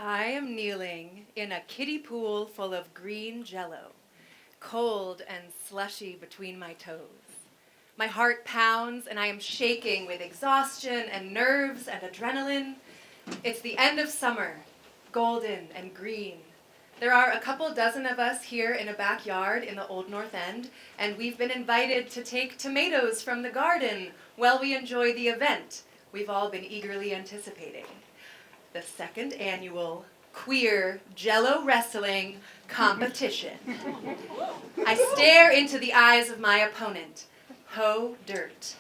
I am kneeling in a kiddie pool full of green jello, cold and slushy between my toes. My heart pounds and I am shaking with exhaustion and nerves and adrenaline. It's the end of summer, golden and green. There are a couple dozen of us here in a backyard in the Old North End, and we've been invited to take tomatoes from the garden while we enjoy the event we've all been eagerly anticipating. The second annual Queer Jello Wrestling Competition. I stare into the eyes of my opponent, Ho Dirt,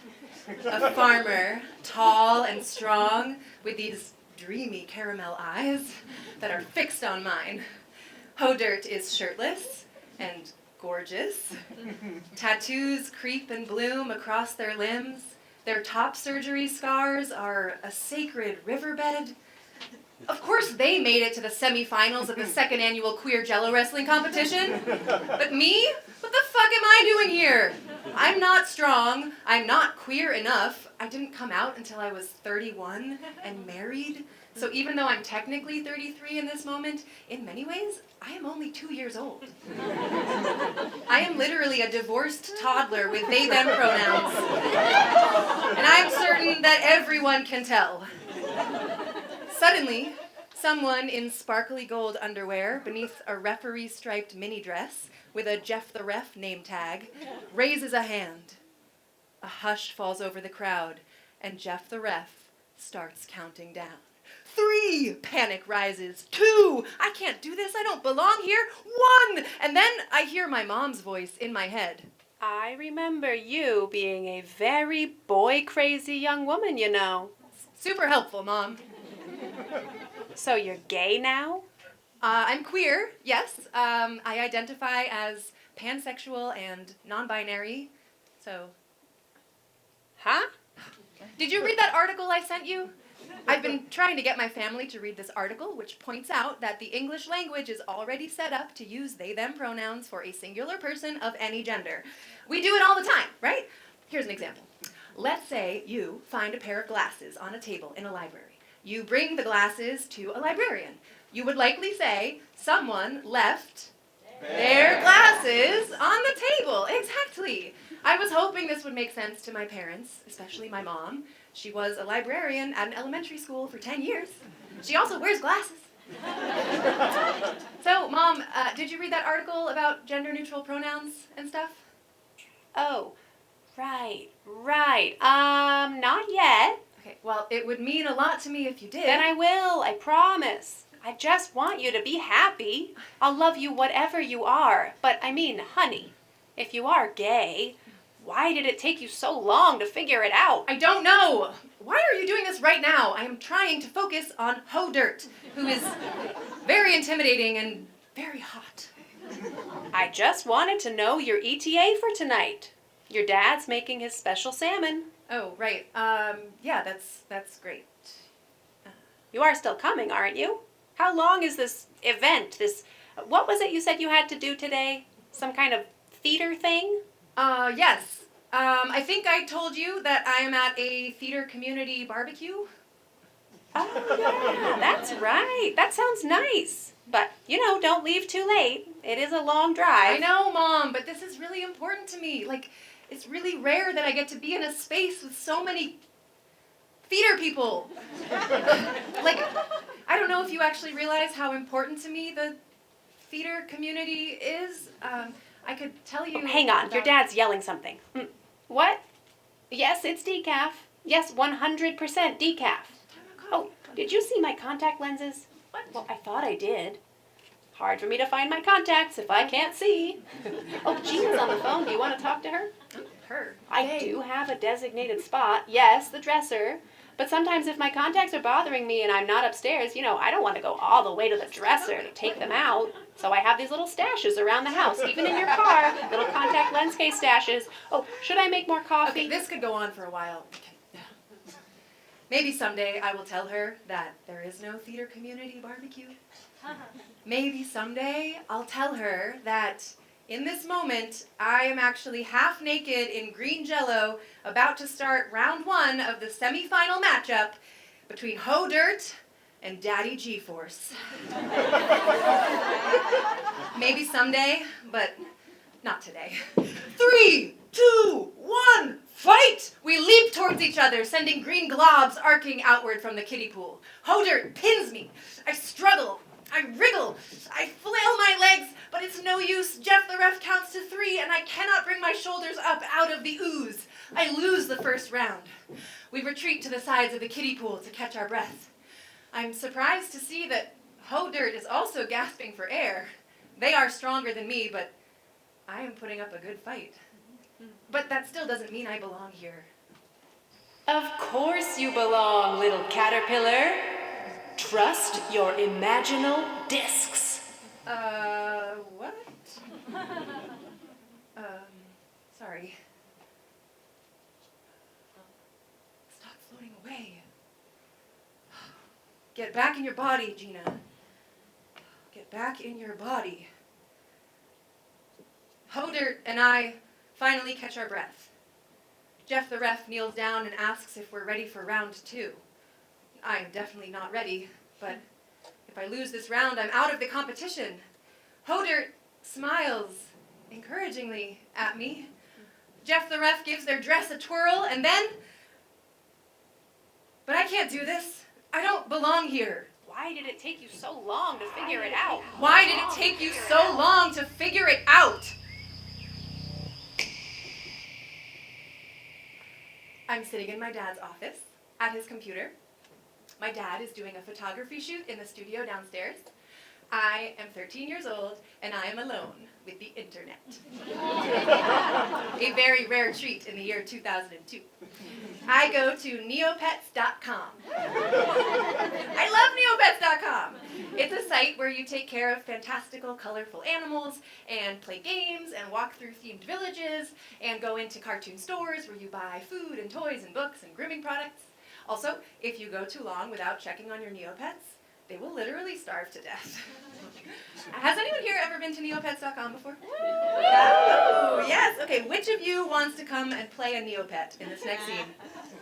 a farmer, tall and strong, with these dreamy caramel eyes that are fixed on mine. Ho Dirt is shirtless and gorgeous. Tattoos creep and bloom across their limbs. Their top surgery scars are a sacred riverbed. Of course they made it to the semifinals of the second annual Queer Jello Wrestling Competition. But me? What the fuck am I doing here? I'm not strong. I'm not queer enough. I didn't come out until I was 31 and married. So even though I'm technically 33 in this moment, in many ways, I am only 2 years old. I am literally a divorced toddler with they, them pronouns. And I'm certain that everyone can tell. Suddenly, someone in sparkly gold underwear beneath a referee-striped mini dress with a Jeff the Ref name tag raises a hand. A hush falls over the crowd, and Jeff the Ref starts counting down. 3, panic rises. 2, I can't do this, I don't belong here. 1, and then I hear my mom's voice in my head. I remember you being a very boy-crazy young woman, you know. Super helpful, Mom. So you're gay now? I'm queer, yes. I identify as pansexual and non-binary, so... Huh? Did you read that article I sent you? I've been trying to get my family to read this article, which points out that the English language is already set up to use they, them pronouns for a singular person of any gender. We do it all the time, right? Here's an example. Let's say you find a pair of glasses on a table in a library. You bring the glasses to a librarian. You would likely say, someone left their glasses on the table. Exactly. I was hoping this would make sense to my parents, especially my mom. She was a librarian at an elementary school for 10 years. She also wears glasses. So, Mom, did you read that article about gender-neutral pronouns and stuff? Oh, right. Not yet. Okay, well, it would mean a lot to me if you did. Then I will, I promise. I just want you to be happy. I'll love you whatever you are. But I mean, honey, if you are gay, why did it take you so long to figure it out? I don't know. Why are you doing this right now? I am trying to focus on Ho Dirt, who is very intimidating and very hot. I just wanted to know your ETA for tonight. Your dad's making his special salmon. Oh, right. Yeah, that's great. You are still coming, aren't you? How long is this event? What was it you said you had to do today? Some kind of theater thing? Yes. I think I told you that I am at a theater community barbecue. Oh, yeah, that's right. That sounds nice. But, don't leave too late. It is a long drive. I know, Mom, but this is really important to me. It's really rare that I get to be in a space with so many theater people. I don't know if you actually realize how important to me the theater community is. I could tell you... Oh, hang on, your dad's yelling something. What? Yes, it's decaf. Yes, 100% decaf. Oh, did you see my contact lenses? What? Well, I thought I did. Hard for me to find my contacts if I can't see. Oh, Gina's on the phone. Do you want to talk to her? Her? I do have a designated spot. Yes, the dresser. But sometimes if my contacts are bothering me and I'm not upstairs, I don't want to go all the way to the dresser to take them out. So I have these little stashes around the house, even in your car, little contact lens case stashes. Oh, should I make more coffee? Okay, this could go on for a while. Maybe someday I will tell her that there is no theater community barbecue. Maybe someday I'll tell her that in this moment, I am actually half naked in green jello, about to start round 1 of the semifinal matchup between Ho Dirt and Daddy G-Force. Maybe someday, but not today. 3, 2, 1, fight! We leap towards each other, sending green globs arcing outward from the kiddie pool. Hodert pins me. I struggle. I wriggle. I flail my legs, but it's no use. Jeff the ref counts to 3, and I cannot bring my shoulders up out of the ooze. I lose the first round. We retreat to the sides of the kiddie pool to catch our breath. I'm surprised to see that Hodert is also gasping for air. They are stronger than me, but I am putting up a good fight. But that still doesn't mean I belong here. Of course you belong, little caterpillar. Trust your imaginal discs. What? Sorry. Stop floating away. Get back in your body, Gina. Get back in your body. Hodert and I finally catch our breath. Jeff the ref kneels down and asks if we're ready for round 2. I am definitely not ready, but if I lose this round, I'm out of the competition. Hodert smiles encouragingly at me. Jeff the ref gives their dress a twirl, and then... But I can't do this. I don't belong here. Why did it take you so long to figure it out? Why did it take you so long to figure it out? I'm sitting in my dad's office at his computer. My dad is doing a photography shoot in the studio downstairs. I am 13 years old, and I am alone with the internet. A very rare treat in the year 2002. I go to neopets.com. I love neopets.com. It's a site where you take care of fantastical, colorful animals and play games and walk through themed villages and go into cartoon stores where you buy food and toys and books and grooming products. Also, if you go too long without checking on your Neopets, they will literally starve to death. Has anyone here ever been to neopets.com before? Oh, yes. Okay, which of you wants to come and play a Neopet in this next scene?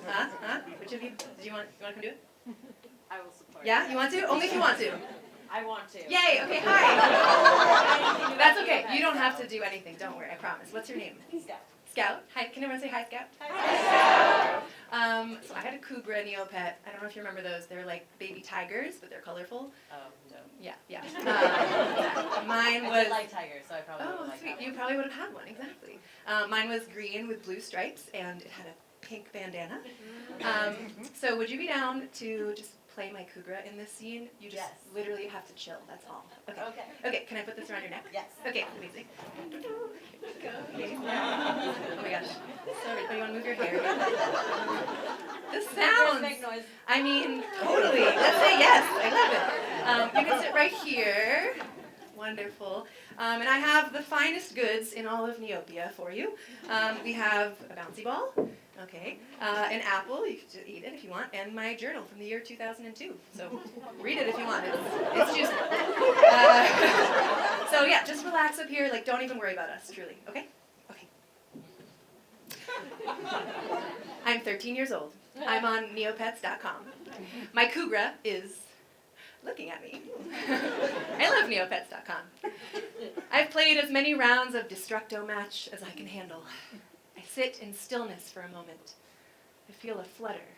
Huh? Which of you? Do you want to come do it? I will support. Yeah, you want to? Only if you want to. I want to. Yay, okay, hi. That's okay. You don't have to do anything. Don't worry, I promise. What's your name? Scout. Scout. Hi, can everyone say hi, Scout? Hi. So I had a Kubra Neopet. I don't know if you remember those. They're like baby tigers, but they're colorful. No. Yeah. Mine I was... did like tigers, so I probably would like sweet. that You one. probably would have had one, exactly. Mine was green with blue stripes, and it had a pink bandana. So would you be down to just play my Kubra in this scene? You just Yes. literally have to chill, that's all. Okay. Okay. Okay, can I put this around your neck? Yes. Okay, amazing. Oh my gosh. Sorry, oh, you want to move your hair? The sounds. Make noise. I mean, totally. Let's say yes. I love it. You can sit right here. Wonderful. And I have the finest goods in all of Neopia for you. We have a bouncy ball. Okay. An apple. You can eat it if you want. And my journal from the year 2002. So read it if you want. It's juicy. So yeah, just relax up here. Like, don't even worry about us, truly. Okay? Okay. I'm 13 years old. I'm on neopets.com. My Kubra is looking at me. I love neopets.com. I've played as many rounds of Destructo Match as I can handle. I sit in stillness for a moment. I feel a flutter.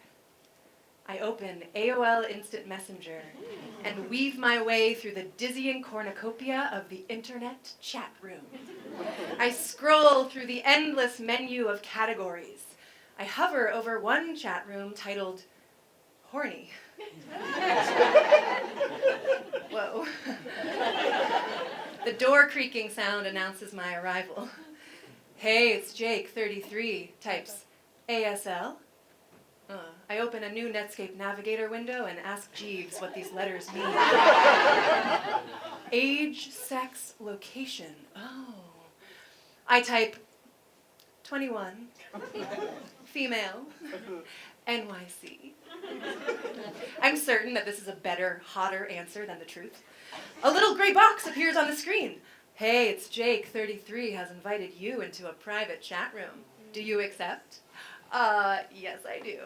I open AOL Instant Messenger and weave my way through the dizzying cornucopia of the internet chat room. I scroll through the endless menu of categories. I hover over one chat room titled Horny. Whoa. The door creaking sound announces my arrival. Hey, it's Jake, 33, types ASL. I open a new Netscape Navigator window and ask Jeeves what these letters mean. Age, sex, location. Oh. I type 21, female, NYC. I'm certain that this is a better, hotter answer than the truth. A little gray box appears on the screen. Hey, it's Jake, 33, has invited you into a private chat room. Do you accept? Yes, I do.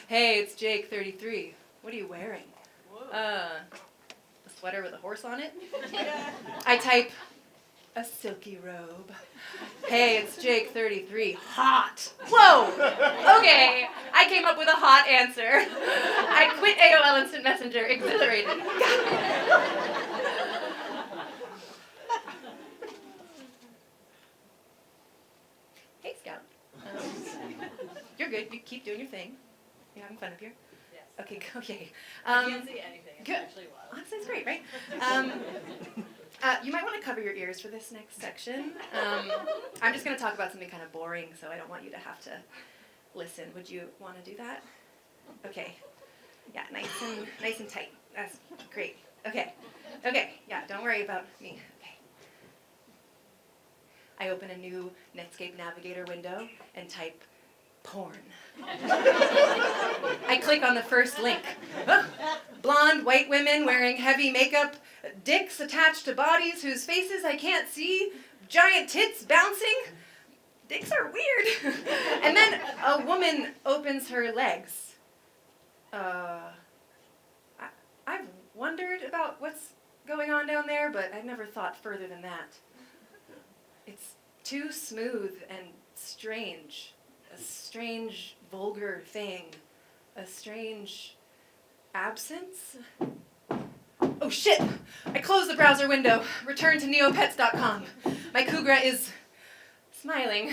Hey, it's Jake, 33. What are you wearing? A sweater with a horse on it? I type, a silky robe. Hey, it's Jake 33. Hot. Whoa. Okay. I came up with a hot answer. I quit AOL Instant Messenger. Exhilarated. Hey, Scout. You're good. You keep doing your thing. You having fun up here? Yes. Okay, okay. I can't see anything. It's good. actually wild. Honestly, it's great, right? You might want to cover your ears for this next section. I'm just going to talk about something kind of boring, so I don't want you to have to listen. Would you want to do that? Okay. Yeah, nice and tight. That's great. Okay. Yeah, don't worry about me. Okay. I open a new Netscape Navigator window and type porn. I click on the first link. Blonde white women wearing heavy makeup, dicks attached to bodies whose faces I can't see, giant tits bouncing. Dicks are weird. And then a woman opens her legs. I've wondered about what's going on down there, but I've never thought further than that. It's too smooth and strange. A strange, vulgar thing. A strange absence. Oh shit! I closed the browser window. Return to neopets.com. My cougar is smiling.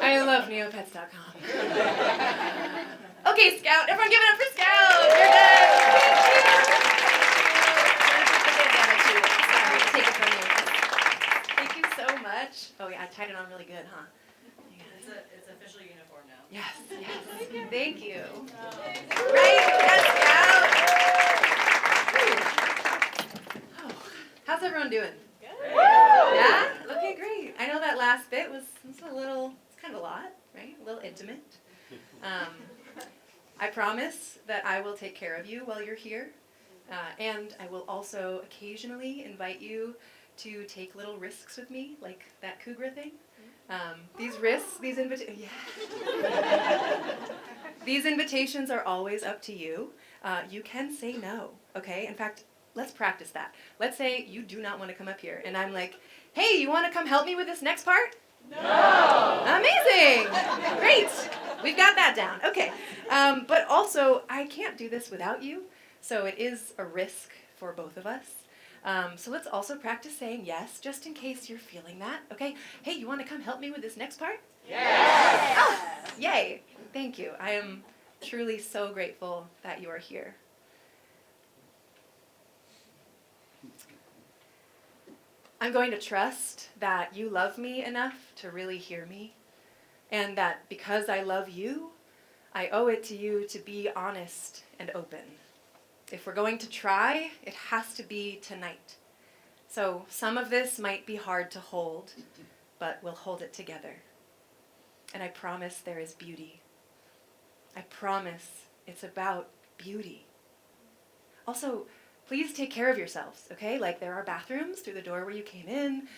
I love neopets.com. Okay, Scout. Everyone give it up for Scout. You're done. Take it from you. Thank you so much. Oh yeah, I tied it on really good, huh? It's official uniform now. Yes. Thank you. Right? Yes, Scout. Oh, how's everyone doing? Good. Yeah? Okay, great. I know that last bit was it's kind of a lot, right? A little intimate. I promise that I will take care of you while you're here. And I will also occasionally invite you to take little risks with me, like that cougar thing. These risks, these invitations are always up to you. You can say no, okay? In fact, let's practice that. Let's say you do not want to come up here, and I'm like, hey, you want to come help me with this next part? No! Amazing! Great! We've got that down. Okay. But also, I can't do this without you, so it is a risk for both of us. So let's also practice saying yes, just in case you're feeling that, okay? Hey, you want to come help me with this next part? Yes! Oh, yay. Thank you. I am truly so grateful that you are here. I'm going to trust that you love me enough to really hear me, and that because I love you, I owe it to you to be honest and open. If we're going to try, it has to be tonight. So some of this might be hard to hold, but we'll hold it together. And I promise there is beauty. I promise it's about beauty. Also, please take care of yourselves, okay? Like, there are bathrooms through the door where you came in.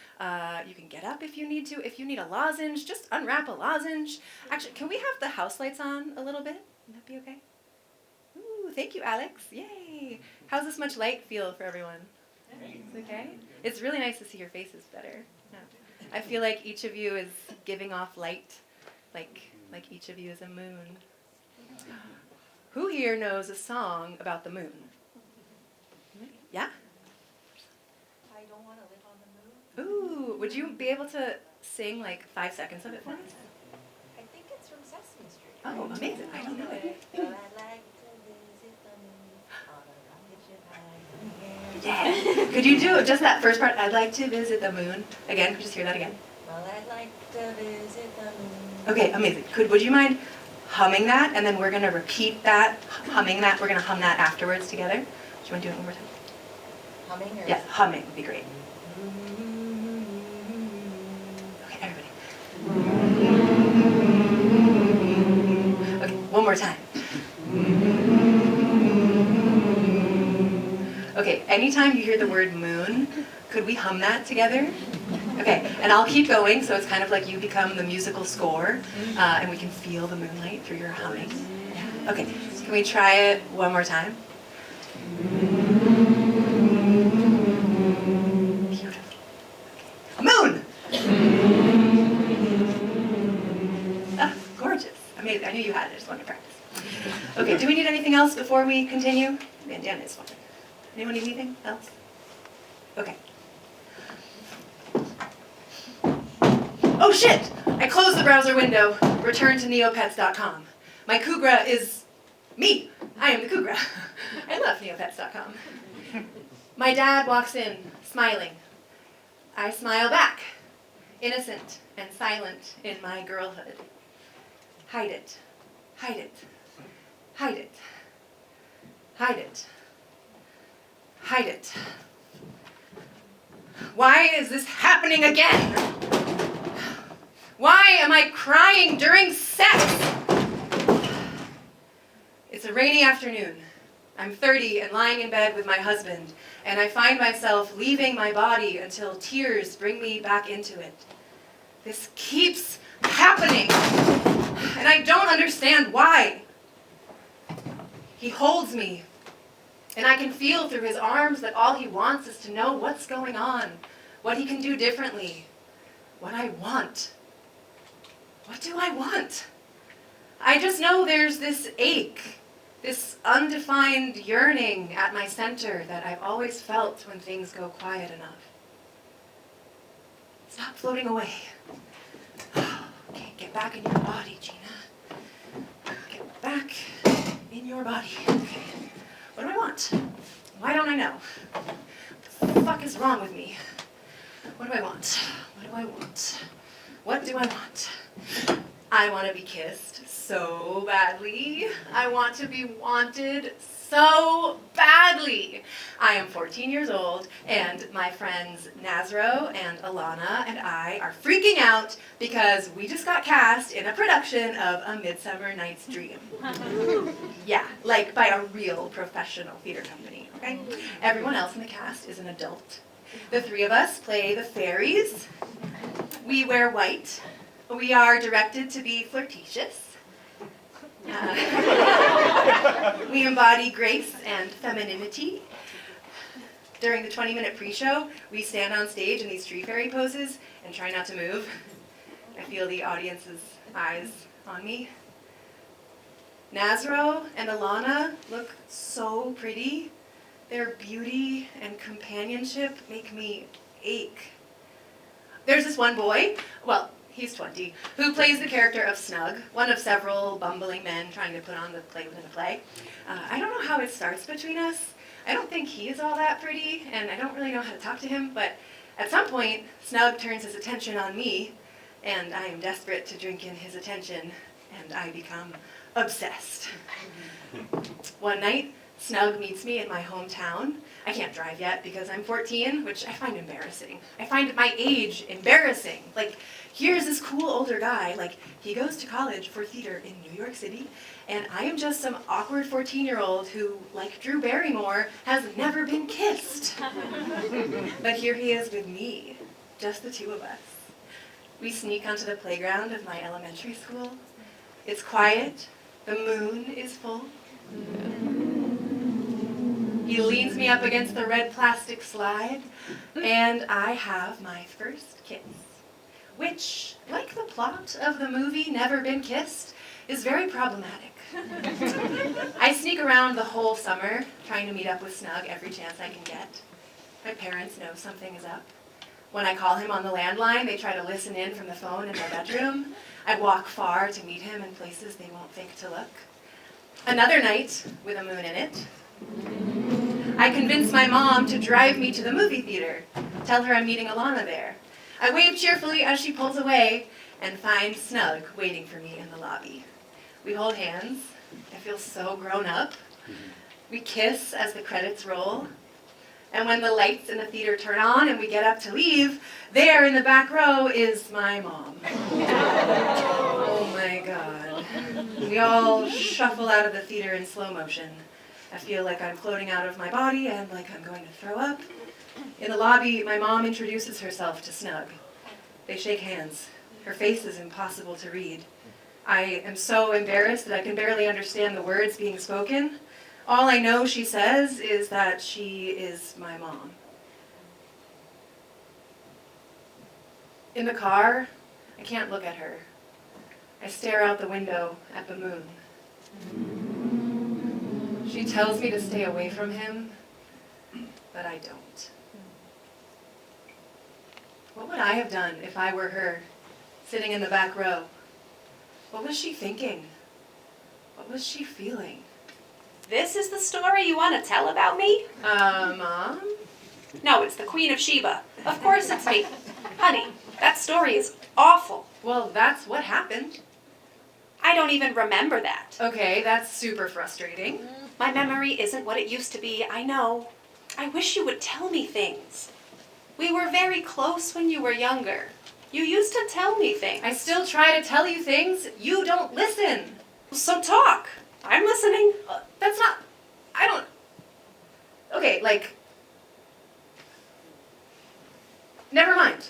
You can get up if you need to. If you need a lozenge, just unwrap a lozenge. Actually, can we have the house lights on a little bit? Would that be okay? Ooh, thank you, Alex. Yay. How's this much light feel for everyone? It's okay? It's really nice to see your faces better. Yeah. I feel like each of you is giving off light, like each of you is a moon. Who here knows a song about the moon? Yeah? I don't want to live on the moon. Ooh, would you be able to sing like 5 seconds of it for us? I think it's from Sesame Street. Oh, amazing. I don't know it. Well, I'd like to visit the moon on a rocket ship high in the air. Yeah. Could you do just that first part? I'd like to visit the moon. Again, could you just hear that again? Well, I'd like to visit the moon. Okay, amazing. Would you mind humming that? And then we're going to repeat that, humming that. We're going to hum that afterwards together. Do you want to do it one more time? Humming or? Yeah, humming would be great. Okay, everybody. Okay, one more time. Okay, anytime you hear the word moon, could we hum that together? Okay, and I'll keep going, so it's kind of like you become the musical score, and we can feel the moonlight through your humming. Yeah. Okay, Can we try it one more time? Beautiful. Moon! Ah, gorgeous. Amazing. I knew you had it. I just wanted to practice. Okay, do we need anything else before we continue? Bandana is fine. Anyone need anything else? Okay. Oh shit! I closed the browser window. Return to neopets.com. My Kugra is me. I am the Kugra. I love neopets.com. My dad walks in, smiling. I smile back, innocent and silent in my girlhood. Hide it. Hide it. Hide it. Hide it. Hide it. Why is this happening again? Why am I crying during sex? It's a rainy afternoon. I'm 30 and lying in bed with my husband, and I find myself leaving my body until tears bring me back into it. This keeps happening, and I don't understand why. He holds me, and I can feel through his arms that all he wants is to know what's going on, what he can do differently, what I want. What do I want? I just know there's this ache, this undefined yearning at my center that I've always felt when things go quiet enough. Stop floating away. Okay, get back in your body, Gina. Get back in your body. Okay. What do I want? Why don't I know? What the fuck is wrong with me? What do I want? What do I want? What do I want? I want to be kissed so badly. I want to be wanted so badly. I am 14 years old, and my friends Nazro and Alana and I are freaking out because we just got cast in a production of A Midsummer Night's Dream. Yeah, like by a real professional theater company, okay? Everyone else in the cast is an adult. The three of us play the fairies. We wear white. We are directed to be flirtatious. We embody grace and femininity. During the 20-minute pre-show, we stand on stage in these tree fairy poses and try not to move. I feel the audience's eyes on me. Nazro and Alana look so pretty. Their beauty and companionship make me ache. There's this one boy, well, he's 20, who plays the character of Snug, one of several bumbling men trying to put on the play within a play. I don't know how it starts between us. I don't think he is all that pretty, and I don't really know how to talk to him, but at some point, Snug turns his attention on me, and I am desperate to drink in his attention, and I become obsessed. One night, Snug meets me in my hometown. I can't drive yet because I'm 14, which I find embarrassing. I find my age embarrassing. Like, here's this cool older guy, like, he goes to college for theater in New York City, and I am just some awkward 14-year-old who, like Drew Barrymore, has never been kissed. But here he is with me, just the two of us. We sneak onto the playground of my elementary school. It's quiet. The moon is full. He leans me up against the red plastic slide, and I have my first kiss, which, like the plot of the movie Never Been Kissed, is very problematic. I sneak around the whole summer, trying to meet up with Snug every chance I can get. My parents know something is up. When I call him on the landline, they try to listen in from the phone in my bedroom. I walk far to meet him in places they won't think to look. Another night, with a moon in it, I convince my mom to drive me to the movie theater, tell her I'm meeting Alana there. I wave cheerfully as she pulls away and find Snug waiting for me in the lobby. We hold hands. I feel so grown up. We kiss as the credits roll. And when the lights in the theater turn on and we get up to leave, there in the back row is my mom. Oh my God. We all shuffle out of the theater in slow motion. I feel like I'm floating out of my body and like I'm going to throw up. In the lobby, my mom introduces herself to Snug. They shake hands. Her face is impossible to read. I am so embarrassed that I can barely understand the words being spoken. All I know she says is that she is my mom. In the car, I can't look at her. I stare out the window at the moon. She tells me to stay away from him, but I don't. What would I have done if I were her, sitting in the back row? What was she thinking? What was she feeling? This is the story you want to tell about me? Mom? No, it's the Queen of Sheba. Of course it's me. Honey, that story is awful. Well, that's what happened. I don't even remember that. Okay, that's super frustrating. My memory isn't what it used to be, I know. I wish you would tell me things. We were very close when you were younger. You used to tell me things. I still try to tell you things. You don't listen. So talk. I'm listening. That's not... I don't... Okay, like... Never mind.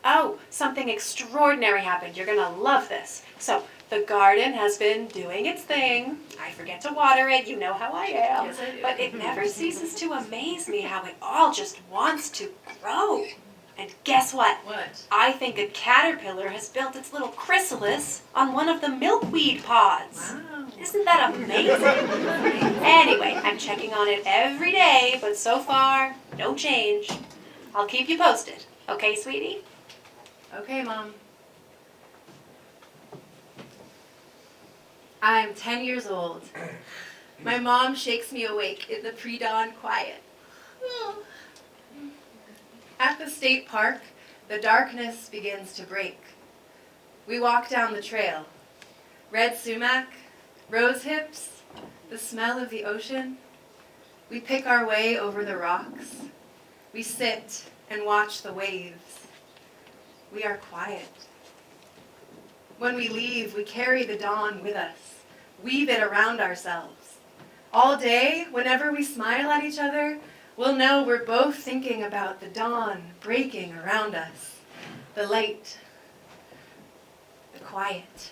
Oh, something extraordinary happened. You're gonna love this. So, the garden has been doing its thing. I forget to water it. You know how I am. Yes, I do. But it never ceases to amaze me how it all just wants to grow. And guess what? What? I think a caterpillar has built its little chrysalis on one of the milkweed pods. Wow. Isn't that amazing? Anyway, I'm checking on it every day, but so far, no change. I'll keep you posted. Okay, sweetie? Okay, Mom. I'm 10 years old. My mom shakes me awake in the pre-dawn quiet. At the state park, the darkness begins to break. We walk down the trail. Red sumac, rose hips, the smell of the ocean. We pick our way over the rocks. We sit and watch the waves. We are quiet. When we leave, we carry the dawn with us, weave it around ourselves. All day, whenever we smile at each other, we'll know we're both thinking about the dawn breaking around us, the light, the quiet.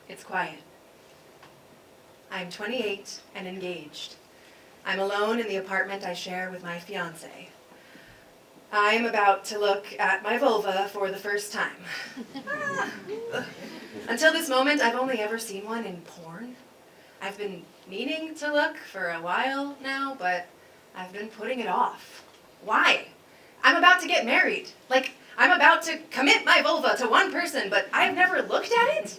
It's quiet. I'm 28 and engaged. I'm alone in the apartment I share with my fiancé. I'm about to look at my vulva for the first time. Until this moment, I've only ever seen one in porn. I've been meaning to look for a while now, but I've been putting it off. Why? I'm about to get married. Like, I'm about to commit my vulva to one person, but I've never looked at it.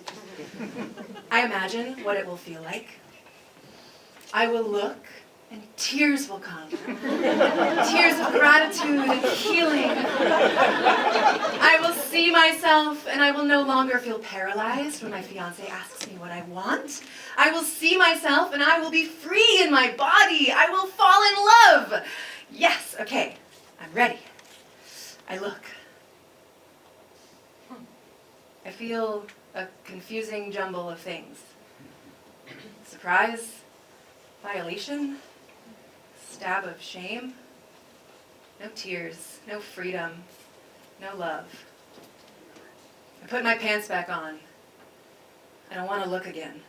I imagine what it will feel like. I will look, and tears will come. Tears of gratitude and healing. I will see myself, and I will no longer feel paralyzed when my fiancé asks me what I want. I will see myself, and I will be free in my body. I will fall in love. Yes, okay, I'm ready. I look. I feel a confusing jumble of things. Surprise, violation, stab of shame, no tears, no freedom, no love. I put my pants back on. I don't want to look again.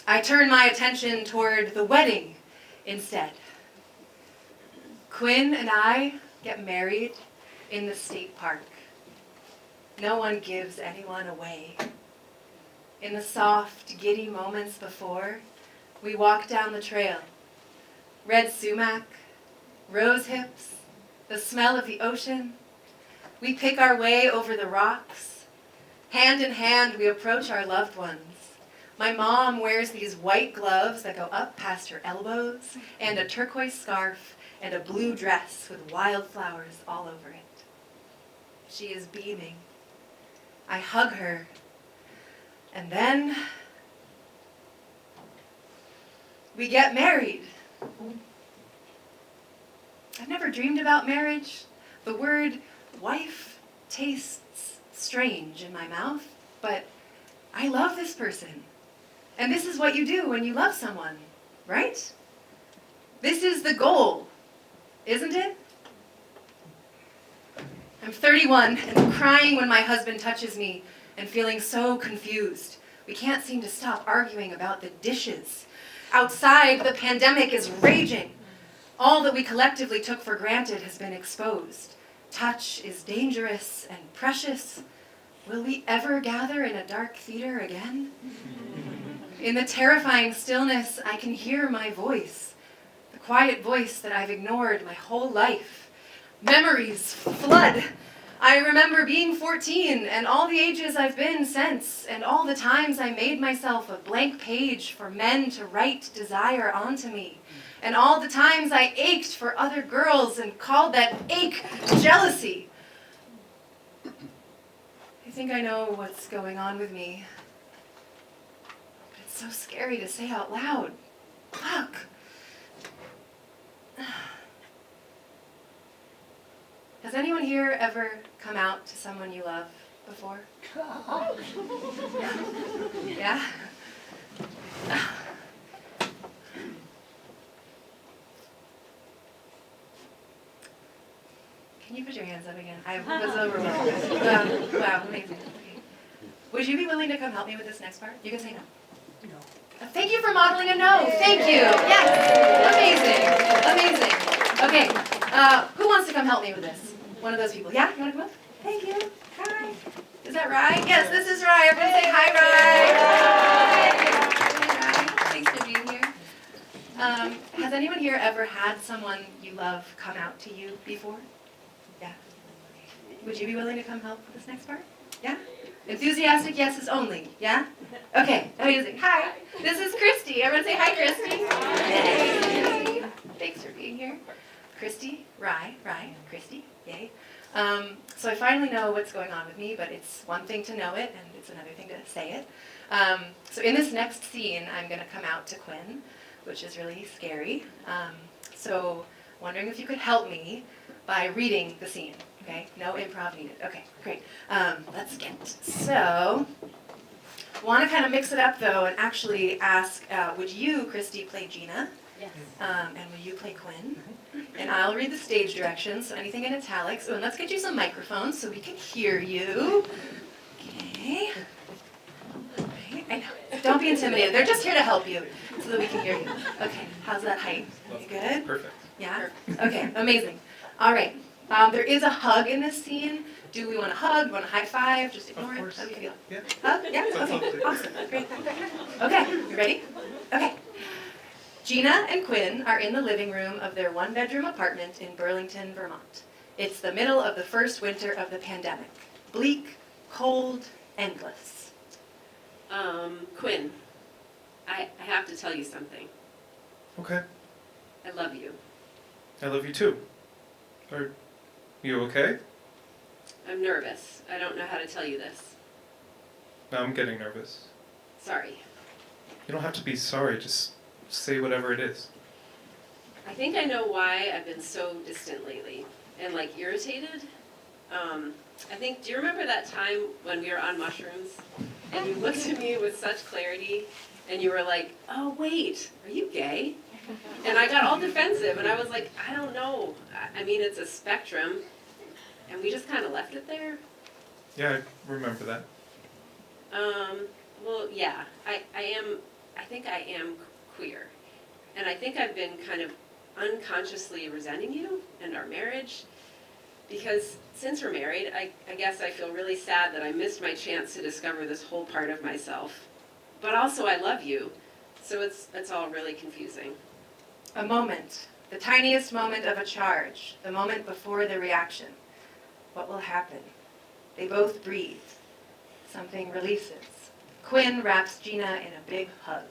I turn my attention toward the wedding instead. Quinn and I get married in the state park. No one gives anyone away. In the soft, giddy moments before, we walk down the trail. Red sumac, rose hips, the smell of the ocean. We pick our way over the rocks. Hand in hand, we approach our loved ones. My mom wears these white gloves that go up past her elbows, and a turquoise scarf, and a blue dress with wildflowers all over it. She is beaming. I hug her, and then we get married. I've never dreamed about marriage. The word wife tastes strange in my mouth, but I love this person. And this is what you do when you love someone, right? This is the goal, isn't it? I'm 31 and crying when my husband touches me and feeling so confused. We can't seem to stop arguing about the dishes. Outside, the pandemic is raging. All that we collectively took for granted has been exposed. Touch is dangerous and precious. Will we ever gather in a dark theater again? In the terrifying stillness, I can hear my voice, the quiet voice that I've ignored my whole life. Memories flood. I remember being 14 and all the ages I've been since, and all the times I made myself a blank page for men to write desire onto me, and all the times I ached for other girls and called that ache jealousy. I think I know what's going on with me, but it's so scary to say out loud. Fuck. Has anyone here ever come out to someone you love before? Yeah? Can you put your hands up again? I was overwhelmed. Wow, amazing. Okay. Would you be willing to come help me with this next part? You can say no. No. Thank you for modeling a no. Thank you. Yes. Amazing. Okay. Who wants to come help me with this? One of those people. Yeah? You want to come up? Thank you. Hi. Is that Rye? Yes, this is Rye. Everyone say hi, Rye. Hi, Rye. Thanks for being here. Has anyone here ever had someone you love come out to you before? Yeah. Would you be willing to come help with this next part? Yeah? Enthusiastic yeses only. Yeah? Okay. Amazing. Hi. This is Christy. Everyone say hi, Christy. Yay. Thanks for being here. Christy, Rye, Christy, yay. So I finally know what's going on with me, but it's one thing to know it, and it's another thing to say it. So in this next scene, I'm going to come out to Quinn, which is really scary. So wondering if you could help me by reading the scene, okay? No improv needed. Okay, great. Let's get. So, want to kind of mix it up, though, and actually ask, would you, Christy, play Gina? Yes. And will you play Quinn? And I'll read the stage directions, so anything in italics. Oh, and let's get you some microphones so we can hear you. Okay. Right, I know. Don't be intimidated. They're just here to help you so that we can hear you. Okay, how's that height? You good? Perfect. Yeah? Okay, amazing. All right. There is a hug in this scene. Do we want to hug? Do we want to high five? Just ignore it? How do you feel? Yeah. Hug? Yeah? Okay, awesome. Great. Okay, you ready? Okay. Gina and Quinn are in the living room of their one-bedroom apartment in Burlington, Vermont. It's the middle of the first winter of the pandemic. Bleak, cold, endless. Quinn, I have to tell you something. Okay. I love you. I love you too. Are you okay? I'm nervous. I don't know how to tell you this. No, I'm getting nervous. Sorry. You don't have to be sorry, just say whatever it is. I think I know why I've been so distant lately and like irritated. I think, do you remember that time when we were on mushrooms and you looked at me with such clarity and you were like, oh wait, are you gay? And I got all defensive and I was like, I don't know. I mean, it's a spectrum. And we just kind of left it there. Yeah, I remember that. Well, yeah, I think I am queer. And I think I've been kind of unconsciously resenting you and our marriage. Because since we're married, I guess I feel really sad that I missed my chance to discover this whole part of myself. But also I love you. So it's all really confusing. A moment, the tiniest moment of a charge, the moment before the reaction. What will happen? They both breathe. Something releases. Quinn wraps Gina in a big hug.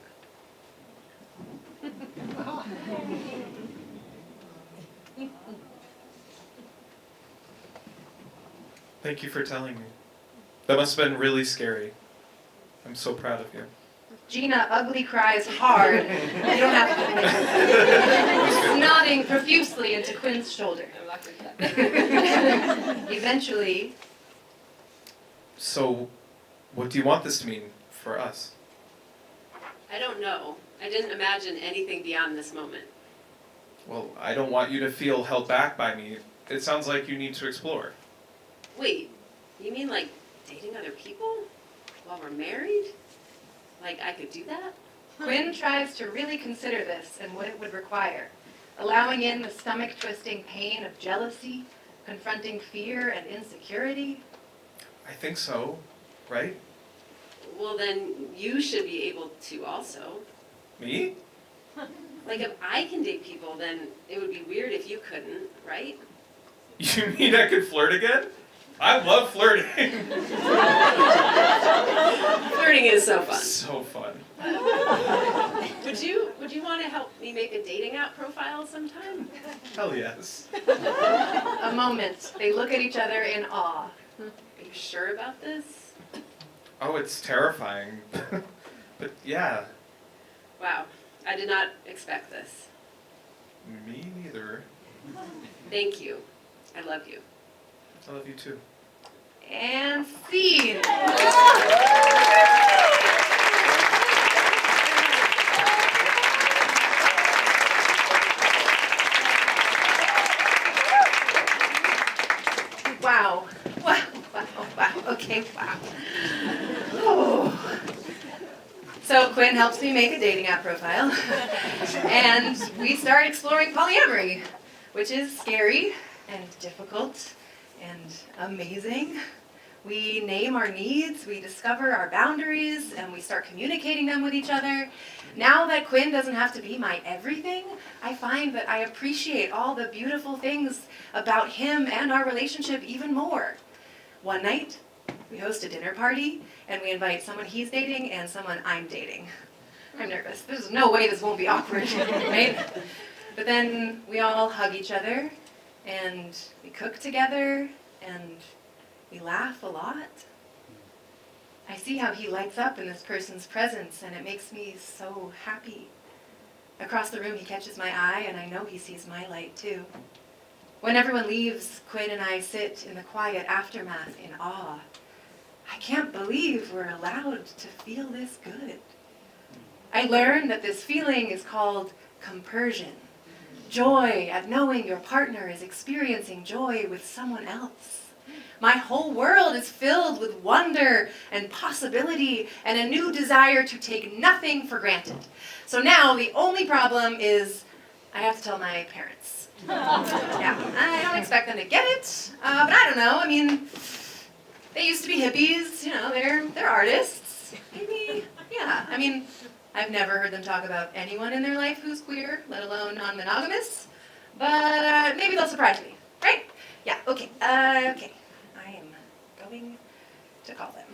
Thank you for telling me. That must have been really scary. I'm so proud of you. Gina ugly cries hard. You don't have to. Nodding profusely into Quinn's shoulder. Eventually. So, what do you want this to mean for us? I don't know. I didn't imagine anything beyond this moment. Well, I don't want you to feel held back by me. It sounds like you need to explore. Wait, you mean like dating other people while we're married? Like I could do that? Quinn tries to really consider this and what it would require, allowing in the stomach-twisting pain of jealousy, confronting fear and insecurity. I think so, right? Well, then you should be able to also. Me? Like if I can date people, then it would be weird if you couldn't, right? You mean I could flirt again? I love flirting. Flirting is so fun. So fun. Would you want to help me make a dating app profile sometime? Hell yes. A moment, they look at each other in awe. Are you sure about this? Oh, it's terrifying. But yeah, Wow, I did not expect this. me neither. Thank you. I love you. I love you too. And scene. Wow. Wow. Wow. Wow. Okay, wow. Oh. So Quinn helps me make a dating app profile. And we start exploring polyamory, which is scary and difficult and amazing. We name our needs, we discover our boundaries, and we start communicating them with each other. Now that Quinn doesn't have to be my everything, I find that I appreciate all the beautiful things about him and our relationship even more. One night, we host a dinner party, and we invite someone he's dating and someone I'm dating. I'm nervous. There's no way this won't be awkward, right? But then we all hug each other, and we cook together, and we laugh a lot. I see how he lights up in this person's presence, and it makes me so happy. Across the room, he catches my eye, and I know he sees my light too. When everyone leaves, Quinn and I sit in the quiet aftermath in awe. I can't believe we're allowed to feel this good. I learned that this feeling is called compersion. Joy at knowing your partner is experiencing joy with someone else. My whole world is filled with wonder and possibility and a new desire to take nothing for granted. So now the only problem is I have to tell my parents. Yeah, I don't expect them to get it, but I don't know. I mean, they used to be hippies, you know, they're artists. Maybe, yeah. I mean, I've never heard them talk about anyone in their life who's queer, let alone non-monogamous. But maybe they'll surprise me, right? Yeah, okay, okay. I am going to call them.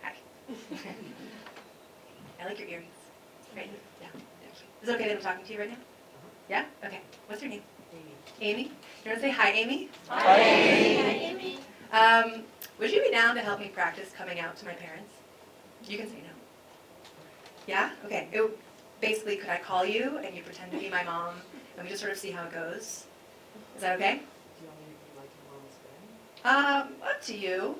Hi. I like your earrings. Right? Yeah. Is it okay that I'm talking to you right now? Yeah? Okay. What's your name? Amy. You want to say hi, Amy? Hi, Amy. Would you be down to help me practice coming out to my parents? You can say no. Yeah? Okay. Basically, could I call you and you pretend to be my mom and we just sort of see how it goes? Is that okay? Do you want me to be like your mom's friend? Up to you.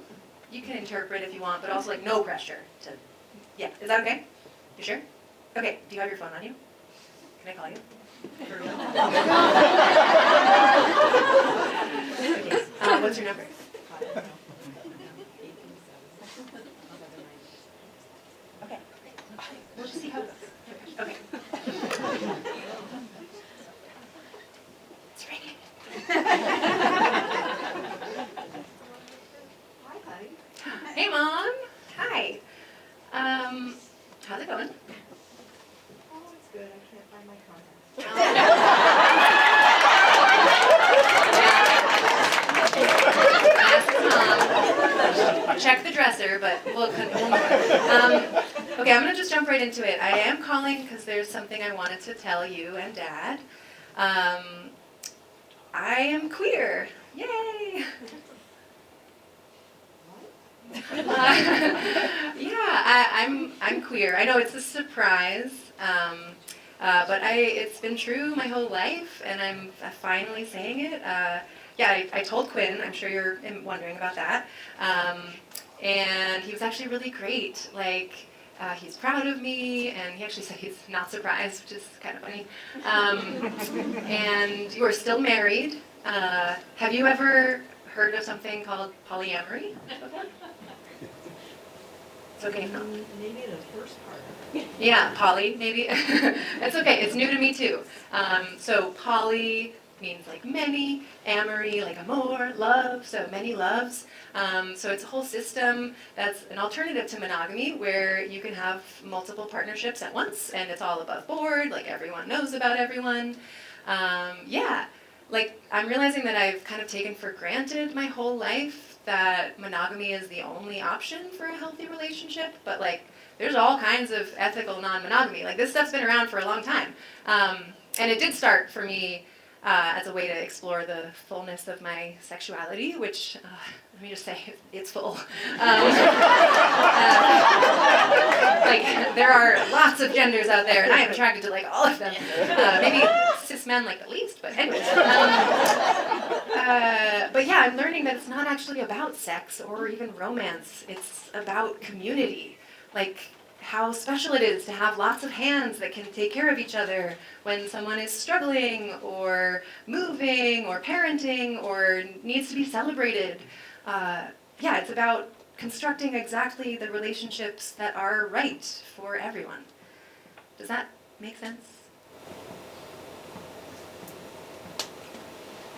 You can interpret if you want, but also like no pressure to. Yeah. Is that okay? You sure? Okay. Do you have your phone on you? Can I call you? For real? Okay. What's your number? Okay. We'll just see how it goes. Okay. It's ringing. Hi, honey. Hey, Mom. Hi. How's it going? Oh, it's good. I can't find my contacts. Check the dresser, but we'll okay, I'm gonna just jump right into it. I am calling because there's something I wanted to tell you and Dad. I am queer. Yay! Yeah, I'm queer. I know it's a surprise, but it's been true my whole life, and I'm finally saying it. Yeah, I told Quinn. I'm sure you're wondering about that. And he was actually really great. Like, He's proud of me, and he actually said he's not surprised, which is kind of funny. And you are still married. Have you ever heard of something called polyamory? It's okay if not. Maybe the first part. Yeah, poly, maybe. It's okay, it's new to me too. So poly means like many, amory like amour, love, so many loves. So it's a whole system that's an alternative to monogamy where you can have multiple partnerships at once and it's all above board, like everyone knows about everyone. Yeah, like I'm realizing that I've kind of taken for granted my whole life that monogamy is the only option for a healthy relationship, but like there's all kinds of ethical non-monogamy. Like this stuff's been around for a long time. And it did start for me as a way to explore the fullness of my sexuality, which, let me just say, it's full. Like, there are lots of genders out there, and I am attracted to, like, all of them. Maybe cis men, like, the least, but anyways. But yeah, I'm learning that it's not actually about sex or even romance. It's about community. Like, how special it is to have lots of hands that can take care of each other when someone is struggling or moving or parenting or needs to be celebrated. Yeah, it's about constructing exactly the relationships that are right for everyone. Does that make sense?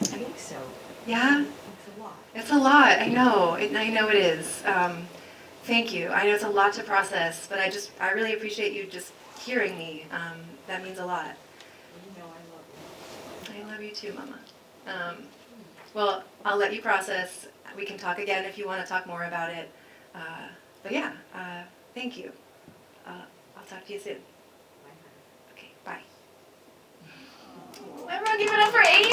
I think so. Yeah? It's a lot. It's a lot, I know. I know it is. Thank you. I know it's a lot to process, but I really appreciate you just hearing me. That means a lot. You know I love you. I love you too, Mama. Well, I'll let you process. We can talk again if you want to talk more about it. But yeah, thank you. I'll talk to you soon. Okay, bye. Everyone give it up for Amy!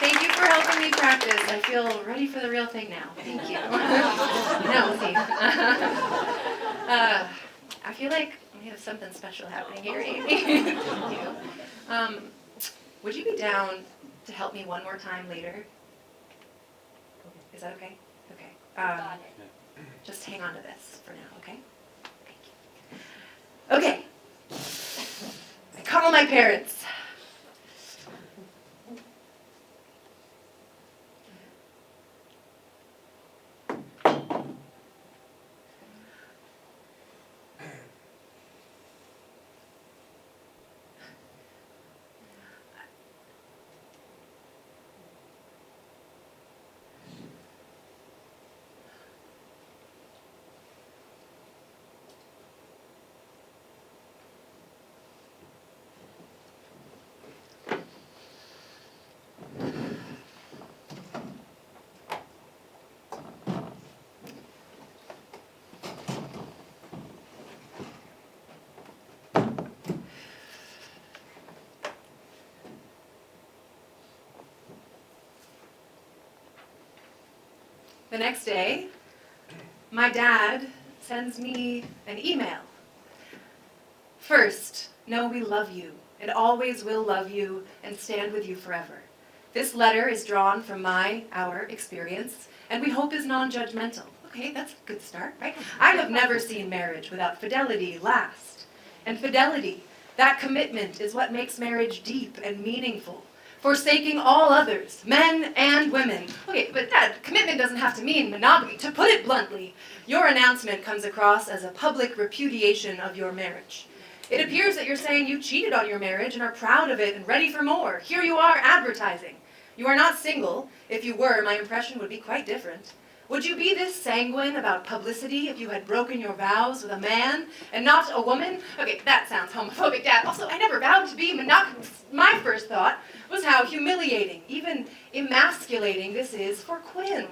Thank you for helping me practice. I feel ready for the real thing now. Thank you. No, see. I feel like we have something special happening here, Amy. Thank you. Would you be down to help me one more time later? Is that okay? Okay. Just hang on to this for now, okay? Thank you. Okay. I call my parents. The next day, my dad sends me an email. First, know we love you and always will love you and stand with you forever. This letter is drawn from our experience, and we hope is non-judgmental. Okay, that's a good start, right? I have never seen marriage without fidelity last. And fidelity, that commitment, is what makes marriage deep and meaningful. Forsaking all others, men and women. Okay, but Dad, commitment doesn't have to mean monogamy. To put it bluntly, your announcement comes across as a public repudiation of your marriage. It appears that you're saying you cheated on your marriage and are proud of it and ready for more. Here you are advertising. You are not single. If you were, my impression would be quite different. Would you be this sanguine about publicity if you had broken your vows with a man and not a woman? Okay, that sounds homophobic, Dad. Also, I never vowed to be monogamous. My first thought was how humiliating, even emasculating this is for Quinn.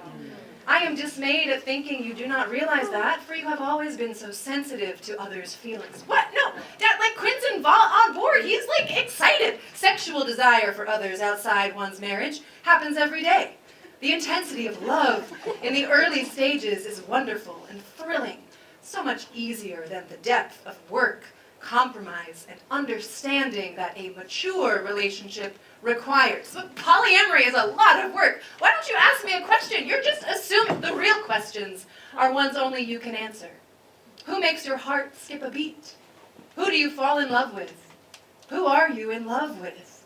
I am dismayed at thinking you do not realize that, for you have always been so sensitive to others' feelings. What? No, Dad, like Quinn's on board. He's like excited. Sexual desire for others outside one's marriage happens every day. The intensity of love in the early stages is wonderful and thrilling, so much easier than the depth of work, compromise, and understanding that a mature relationship requires. But polyamory is a lot of work. Why don't you ask me a question? You're just assuming the real questions are ones only you can answer. Who makes your heart skip a beat? Who do you fall in love with? Who are you in love with?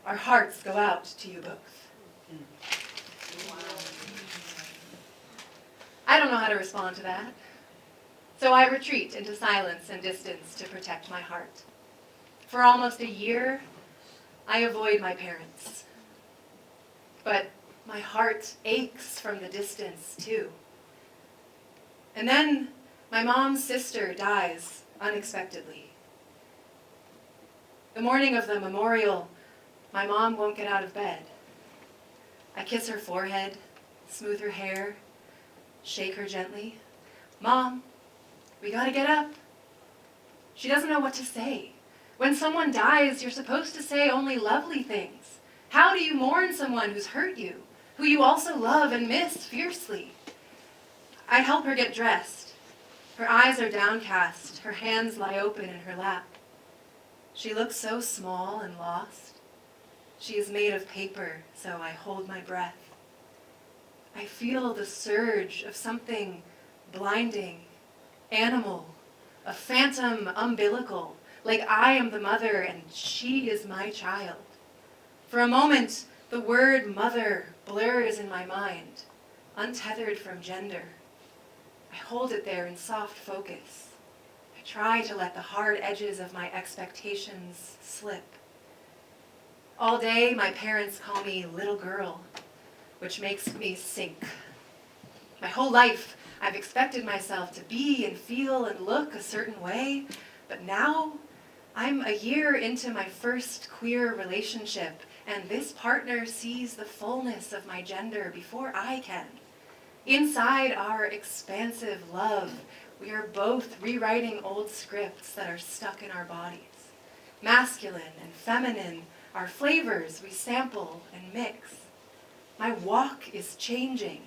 Our hearts go out to you both. I don't know how to respond to that. So I retreat into silence and distance to protect my heart. For almost a year, I avoid my parents. But my heart aches from the distance, too. And then my mom's sister dies unexpectedly. The morning of the memorial, my mom won't get out of bed. I kiss her forehead, smooth her hair, shake her gently. Mom, we gotta get up. She doesn't know what to say. When someone dies, you're supposed to say only lovely things. How do you mourn someone who's hurt you, who you also love and miss fiercely? I help her get dressed. Her eyes are downcast. Her hands lie open in her lap. She looks so small and lost. She is made of paper, so I hold my breath. I feel the surge of something blinding, animal, a phantom umbilical, like I am the mother and she is my child. For a moment, the word mother blurs in my mind, untethered from gender. I hold it there in soft focus. I try to let the hard edges of my expectations slip. All day, my parents call me little girl, which makes me sink. My whole life, I've expected myself to be and feel and look a certain way, but now I'm a year into my first queer relationship, and this partner sees the fullness of my gender before I can. Inside our expansive love, we are both rewriting old scripts that are stuck in our bodies. Masculine and feminine are flavors we sample and mix. My walk is changing.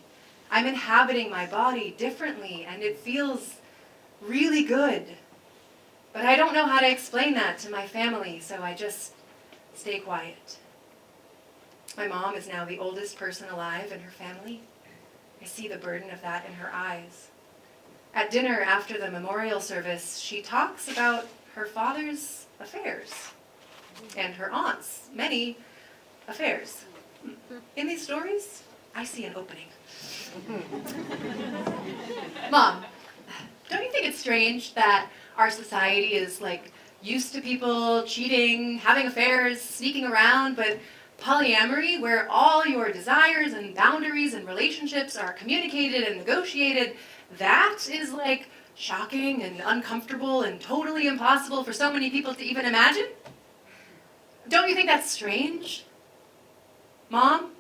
I'm inhabiting my body differently, and it feels really good. But I don't know how to explain that to my family, so I just stay quiet. My mom is now the oldest person alive in her family. I see the burden of that in her eyes. At dinner after the memorial service, she talks about her father's affairs and her aunt's many affairs. In these stories, I see an opening. Mom, don't you think it's strange that our society is used to people cheating, having affairs, sneaking around, but polyamory, where all your desires and boundaries and relationships are communicated and negotiated, that is shocking and uncomfortable and totally impossible for so many people to even imagine? Don't you think that's strange? Mom?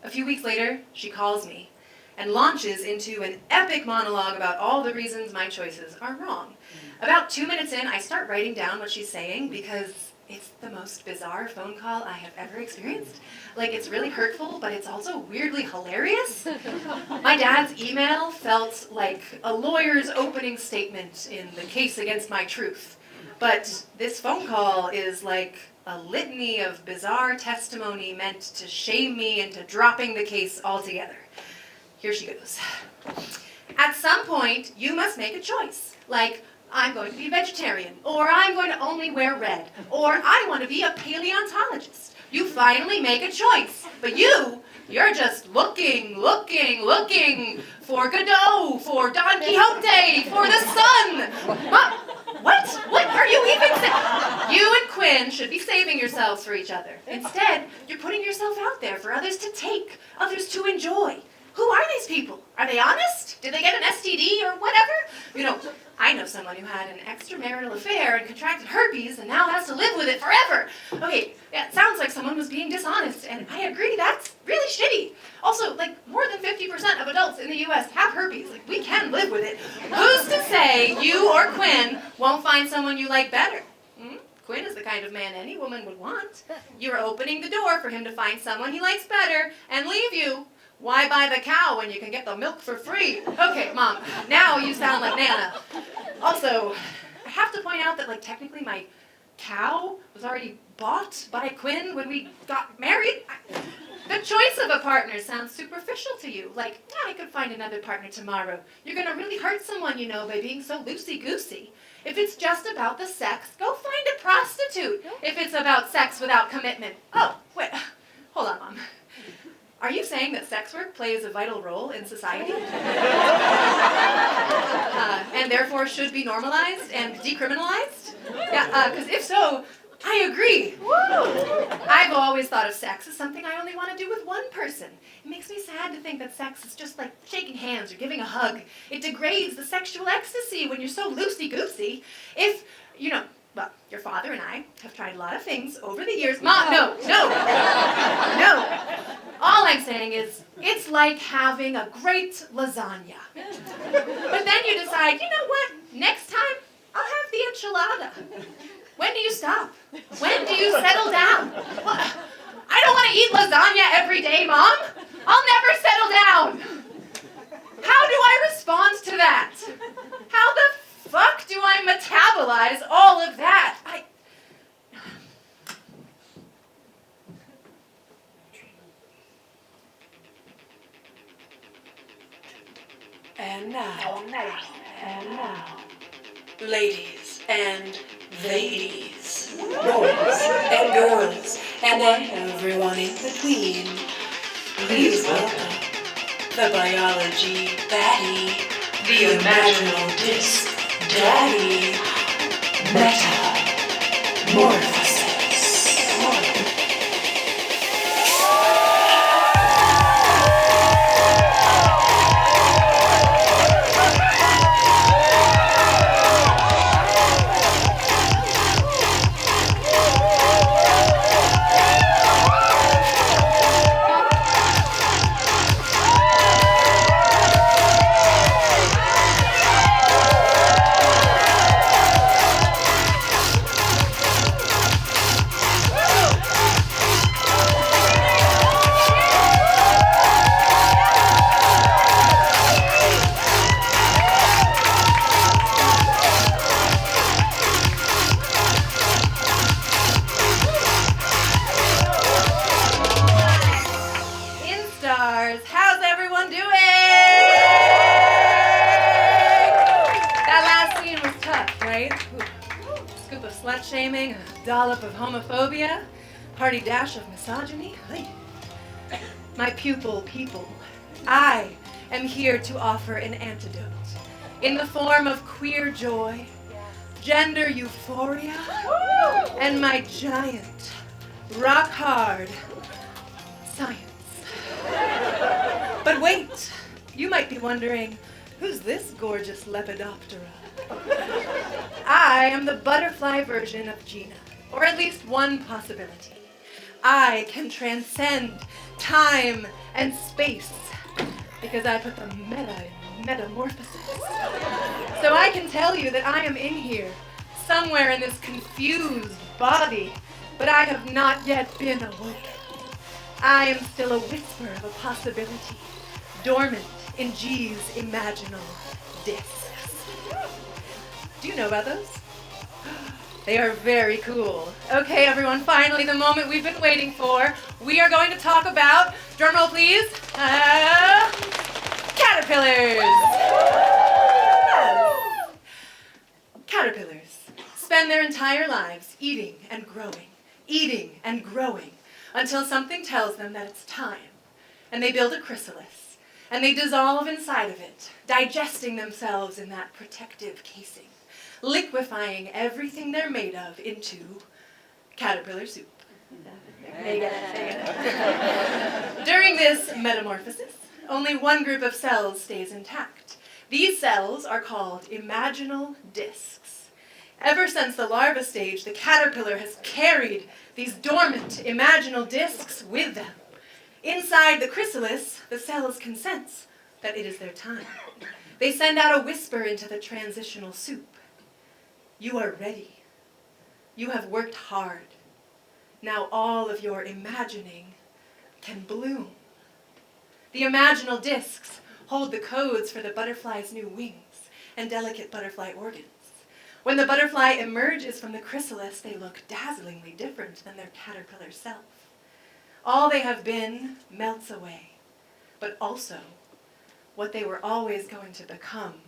A few weeks later, she calls me and launches into an epic monologue about all the reasons my choices are wrong. About 2 minutes in, I start writing down what she's saying because it's the most bizarre phone call I have ever experienced. It's really hurtful, but it's also weirdly hilarious. My dad's email felt like a lawyer's opening statement in the case against my truth. But this phone call is like a litany of bizarre testimony meant to shame me into dropping the case altogether. Here she goes. At some point, you must make a choice. I'm going to be a vegetarian, or I'm going to only wear red, or I want to be a paleontologist. You finally make a choice. But you're just looking for Godot, for Don Quixote, for the sun. What are you even saying? You and Quinn should be saving yourselves for each other. Instead, you're putting yourself out there for others to take, others to enjoy. Who are these people? Are they honest? Did they get an STD or whatever? I know someone who had an extramarital affair and contracted herpes and now has to live with it forever. Okay, yeah, it sounds like someone was being dishonest, and I agree that's really shitty. Also, more than 50% of adults in the U.S. have herpes. We can live with it. Who's to say you or Quinn won't find someone you like better? Quinn is the kind of man any woman would want. You're opening the door for him to find someone he likes better and leave you. Why buy the cow when you can get the milk for free? Okay, Mom, now you sound like Nana. Also, have to point out that, like, technically my cow was already bought by Quinn when we got married. The choice of a partner sounds superficial to you. Like, yeah, I could find another partner tomorrow. You're going to really hurt someone, you know, by being so loosey-goosey. If it's just about the sex, go find a prostitute. If it's about sex without commitment. Oh, wait, hold on, Mom. Are you saying that sex work plays a vital role in society? And therefore should be normalized and decriminalized? Yeah, because if so, I agree. I've always thought of sex as something I only want to do with one person. It makes me sad to think that sex is just like shaking hands or giving a hug. It degrades the sexual ecstasy when you're so loosey-goosey. If, you know, well, your father and I have tried a lot of things over the years. Mom, no. All I'm saying is, it's like having a great lasagna. But then you decide, you know what, next time, I'll have the enchilada. When do you stop? When do you settle down? What? I don't want to eat lasagna every day, Mom. I'll never settle down. How do I respond to that? How the fuck do I metabolize all of that? And now, ladies and ladies, boys and girls, and everyone in between, please welcome the biology baddie, the imaginal disc daddy, Metamorphosis. How's everyone doing? That last scene was tough, right? Ooh. Scoop of slut-shaming, a dollop of homophobia, party dash of misogyny. My pupil people, I am here to offer an antidote in the form of queer joy, gender euphoria, and my giant, rock-hard science. But wait, you might be wondering, who's this gorgeous Lepidoptera? I am the butterfly version of Gina, or at least one possibility. I can transcend time and space because I put the meta in metamorphosis. So I can tell you that I am in here, somewhere in this confused body, but I have not yet been awoken. I am still a whisper of a possibility, dormant in G's imaginal discs. Do you know about those? They are very cool. Okay, everyone, finally the moment we've been waiting for. We are going to talk about, drumroll please, caterpillars. Caterpillars spend their entire lives eating and growing, until something tells them that it's time. And they build a chrysalis, and they dissolve inside of it, digesting themselves in that protective casing, liquefying everything they're made of into caterpillar soup. During this metamorphosis, only one group of cells stays intact. These cells are called imaginal discs. Ever since the larva stage, the caterpillar has carried these dormant imaginal discs with them. Inside the chrysalis, the cells can sense that it is their time. They send out a whisper into the transitional soup. You are ready. You have worked hard. Now all of your imagining can bloom. The imaginal discs hold the codes for the butterfly's new wings and delicate butterfly organs. When the butterfly emerges from the chrysalis, they look dazzlingly different than their caterpillar self. All they have been melts away, but also what they were always going to become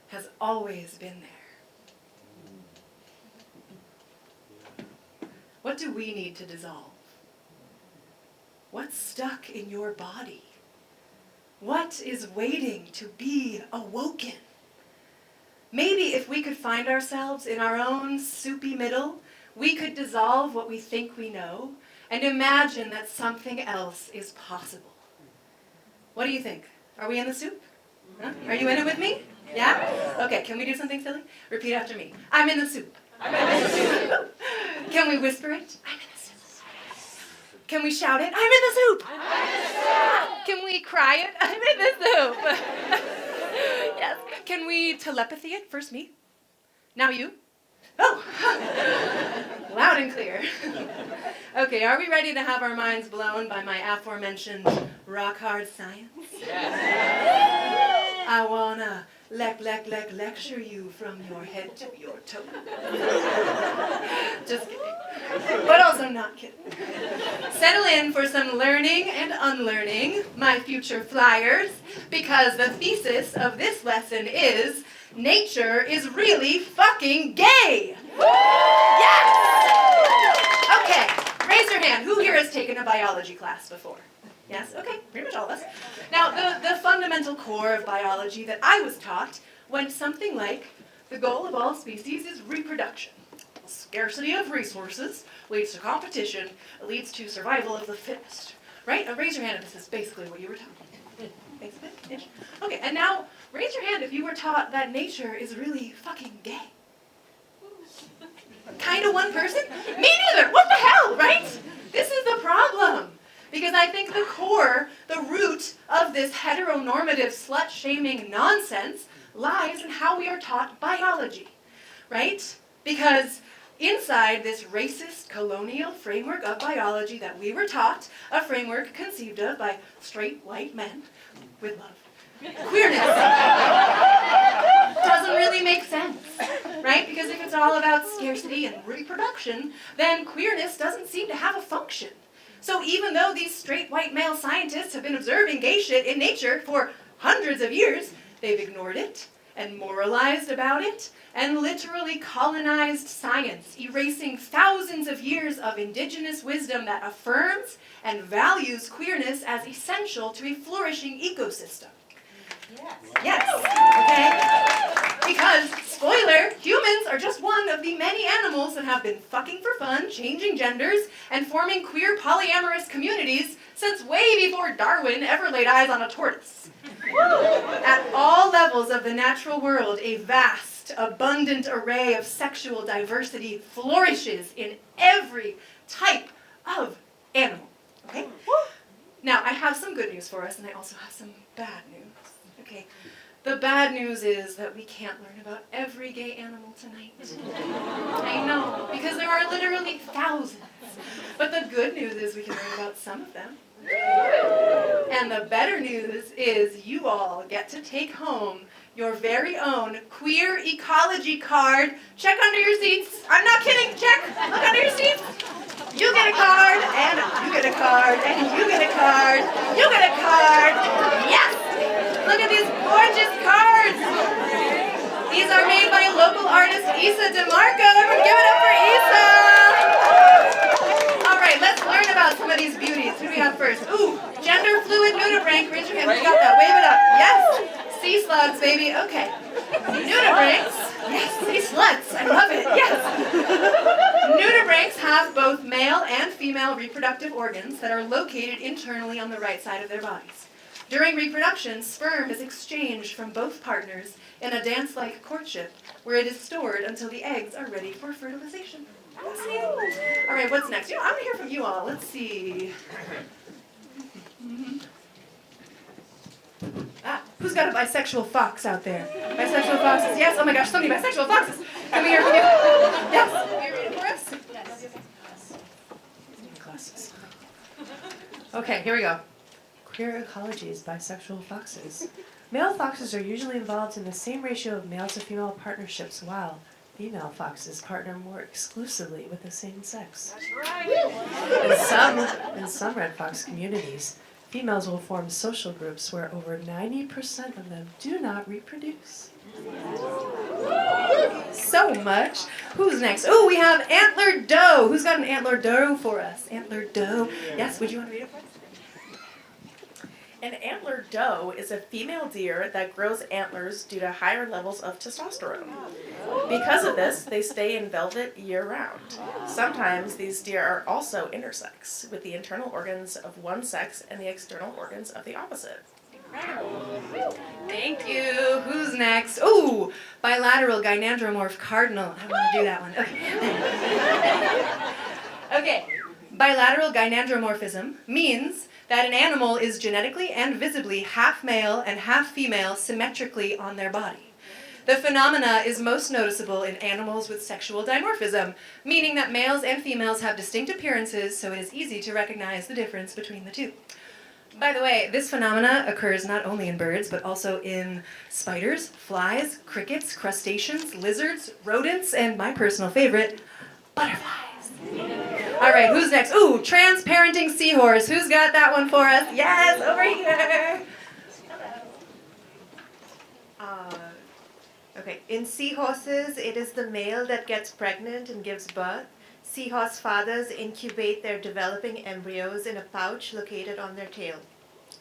has always been there. What do we need to dissolve? What's stuck in your body? What is waiting to be awoken? Maybe if we could find ourselves in our own soupy middle, we could dissolve what we think we know and imagine that something else is possible. What do you think? Are we in the soup? Huh? Are you in it with me? Yeah? Okay, can we do something silly? Repeat after me. I'm in the soup. I'm in the soup. Can we whisper it? I'm in the soup. Can we shout it? I'm in the soup. I'm in the soup. Can we cry it? I'm in the soup. Yes. Can we telepathy it? First me. Now you. Oh. Loud and clear. Okay, are we ready to have our minds blown by my aforementioned rock-hard science? Yes. I wanna lecture you from your head to your toe. Just kidding. But also not kidding. Settle in for some learning and unlearning, my future flyers, because the thesis of this lesson is nature is really fucking gay. Yes! Okay, raise your hand. Who here has taken a biology class before? Yes? Okay, pretty much all of us. Now, the fundamental core of biology that I was taught went something like, the goal of all species is reproduction. Scarcity of resources leads to competition, leads to survival of the fittest. Right? Now raise your hand if this is basically what you were taught. Basically-ish. Okay, and now raise your hand if you were taught that nature is really fucking gay. Kinda one person? Me neither! What the hell, right? This is the problem. Because I think the core, the root of this heteronormative slut-shaming nonsense lies in how we are taught biology, right? Because inside this racist colonial framework of biology that we were taught, a framework conceived of by straight white men with love, queerness doesn't really make sense, right? Because if it's all about scarcity and reproduction, then queerness doesn't seem to have a function. So even though these straight white male scientists have been observing gay shit in nature for hundreds of years, they've ignored it and moralized about it and literally colonized science, erasing thousands of years of indigenous wisdom that affirms and values queerness as essential to a flourishing ecosystem. Yes. Okay? Because, spoiler, humans are just one of the many animals that have been fucking for fun, changing genders, and forming queer polyamorous communities since way before Darwin ever laid eyes on a tortoise. At all levels of the natural world, a vast, abundant array of sexual diversity flourishes in every type of animal. Okay? Now, I have some good news for us, and I also have some bad news. Okay, the bad news is that we can't learn about every gay animal tonight. I know, because there are literally thousands. But the good news is we can learn about some of them. And the better news is you all get to take home your very own queer ecology card. Check under your seats. I'm not kidding. Check. Look under your seats. You get a card, and you get a card, and you get a card. You get a card. Yes! Look at these gorgeous cards. These are made by local artist Isa DeMarco. Everyone give it up for Isa. All right, let's learn about some of these beauties. Who do we have first? Ooh, gender fluid nudibranch. Raise your hand. We got that. Wave it up. Yes. Sea slugs, baby. Okay. Nudibranchs. Yes, sea slugs. I love it. Yes. Nudibranchs have both male and female reproductive organs that are located internally on the right side of their bodies. During reproduction, sperm is exchanged from both partners in a dance-like courtship where it is stored until the eggs are ready for fertilization. All right, what's next? I want to hear from you all. Let's see. Who's got a bisexual fox out there? Bisexual foxes? Yes. Oh my gosh, so many bisexual foxes. Can we hear from you? Yes. Will you read it for us? Yes. Okay, here we go. Queer ecologies, bisexual foxes. Male foxes are usually involved in the same ratio of male to female partnerships, while female foxes partner more exclusively with the same sex. That's right. In some red fox communities, females will form social groups where over 90% of them do not reproduce. So much. Who's next? Oh, we have antlered doe. Who's got an antlered doe for us? Antlered doe. Yes, would you want to read it for us? An antlered doe is a female deer that grows antlers due to higher levels of testosterone. Because of this, they stay in velvet year-round. Sometimes these deer are also intersex, with the internal organs of one sex and the external organs of the opposite. Thank you. Who's next? Oh, bilateral gynandromorph cardinal. I want to do that one. Okay. Okay. Bilateral gynandromorphism means that an animal is genetically and visibly half male and half female symmetrically on their body. The phenomena is most noticeable in animals with sexual dimorphism, meaning that males and females have distinct appearances, so it is easy to recognize the difference between the two. By the way, this phenomena occurs not only in birds, but also in spiders, flies, crickets, crustaceans, lizards, rodents, and my personal favorite, butterflies. All right, who's next? Ooh, transparenting seahorse. Who's got that one for us? Yes, over here. Okay, in seahorses, it is the male that gets pregnant and gives birth. Seahorse fathers incubate their developing embryos in a pouch located on their tail.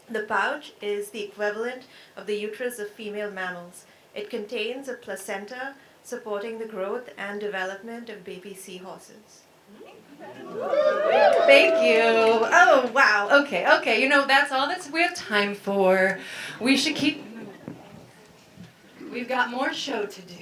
The pouch is the equivalent of the uterus of female mammals. It contains a placenta supporting the growth and development of baby seahorses. Thank you. Oh, wow. Okay. You know, that's all we have time for. We should keep... We've got more show to do.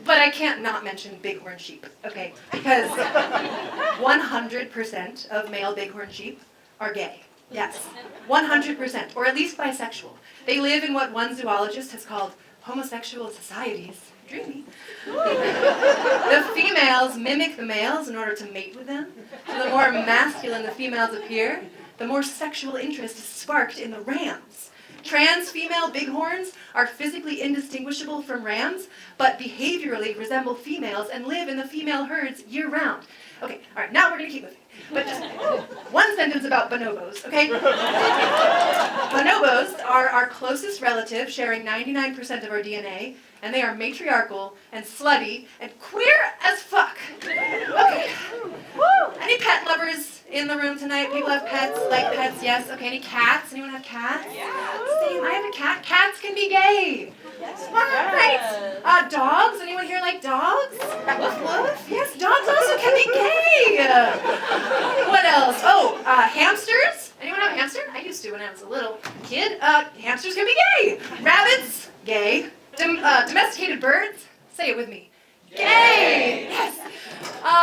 But I can't not mention bighorn sheep, okay? Because 100% of male bighorn sheep are gay. Yes, 100%, or at least bisexual. They live in what one zoologist has called homosexual societies. Dreamy. The females mimic the males in order to mate with them. So the more masculine the females appear, the more sexual interest is sparked in the rams. Trans female bighorns are physically indistinguishable from rams, but behaviorally resemble females and live in the female herds year-round. Okay, all right, now we're going to keep moving. But just one sentence about bonobos, okay? Bonobos are our closest relative, sharing 99% of our DNA, and they are matriarchal and slutty and queer as fuck. Okay. Any pet lovers in the room tonight? People have pets, like pets, yes. Okay, any cats? Anyone have cats? Same, I have a cat. Cats can be gay. Right. Dogs? Anyone here like dogs? Woof woof. Yes, dogs also can be gay. What else? Oh, hamsters? Anyone have a hamster? I used to when I was a little kid. Hamsters can be gay. Rabbits? Gay. Domesticated birds? Say it with me. Gay! Yes!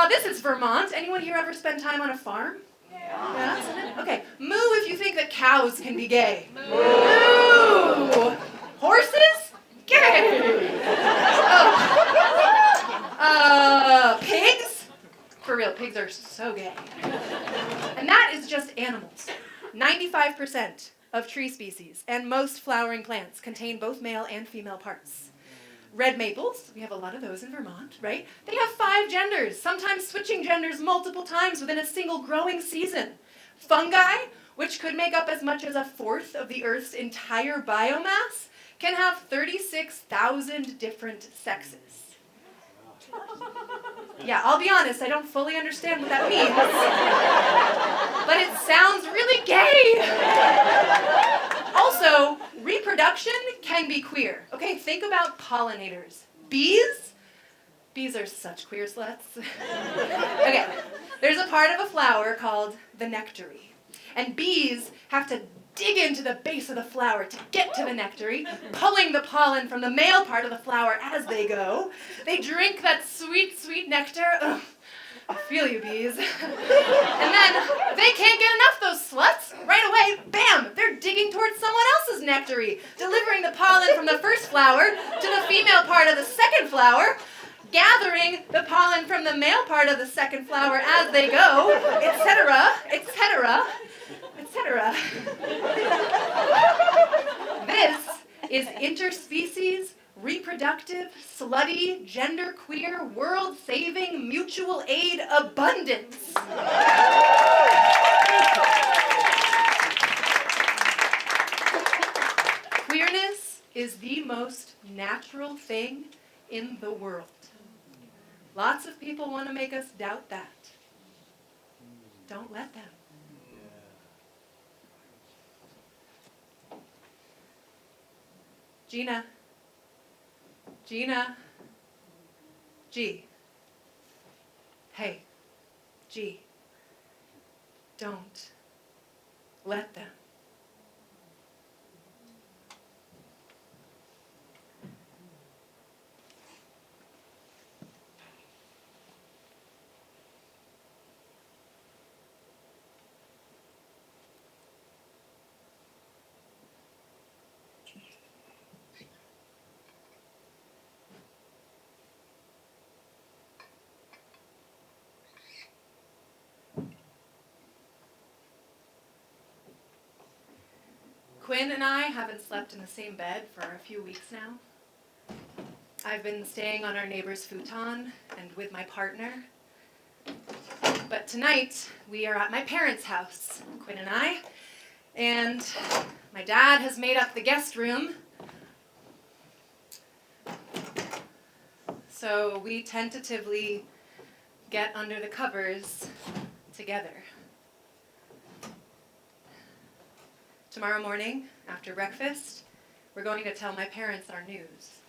This is Vermont. Anyone here ever spend time on a farm? Yeah. Okay. Moo if you think that cows can be gay. Moo! Horses? Gay! Pigs? For real, pigs are so gay. And that is just animals. 95% of tree species and most flowering plants contain both male and female parts. Red maples, we have a lot of those in Vermont, right? They have 5 genders, sometimes switching genders multiple times within a single growing season. Fungi, which could make up as much as 1/4 of the Earth's entire biomass, can have 36,000 different sexes. Yeah, I'll be honest, I don't fully understand what that means. But it sounds really gay. Also, reproduction can be queer. Okay, think about pollinators. Bees? Bees are such queer sluts. Okay, there's a part of a flower called the nectary. And bees have to dig into the base of the flower to get to the nectary, pulling the pollen from the male part of the flower as they go. They drink that sweet, sweet nectar. Ugh, I feel you, bees. And then they can't get enough, those sluts. Right away, bam, they're digging towards someone else's nectary, delivering the pollen from the first flower to the female part of the second flower, gathering the pollen from the male part of the second flower as they go, etc., etc., etc. This is interspecies reproductive, slutty, genderqueer, world-saving, mutual aid abundance. Queerness is the most natural thing in the world. Lots of people want to make us doubt that. Don't let them. Gina. Gina. G. Hey. G. Don't let them. Quinn and I haven't slept in the same bed for a few weeks now. I've been staying on our neighbor's futon and with my partner. But tonight, we are at my parents' house, Quinn and I, and my dad has made up the guest room. So we tentatively get under the covers together. Tomorrow morning, after breakfast, we're going to tell my parents our news.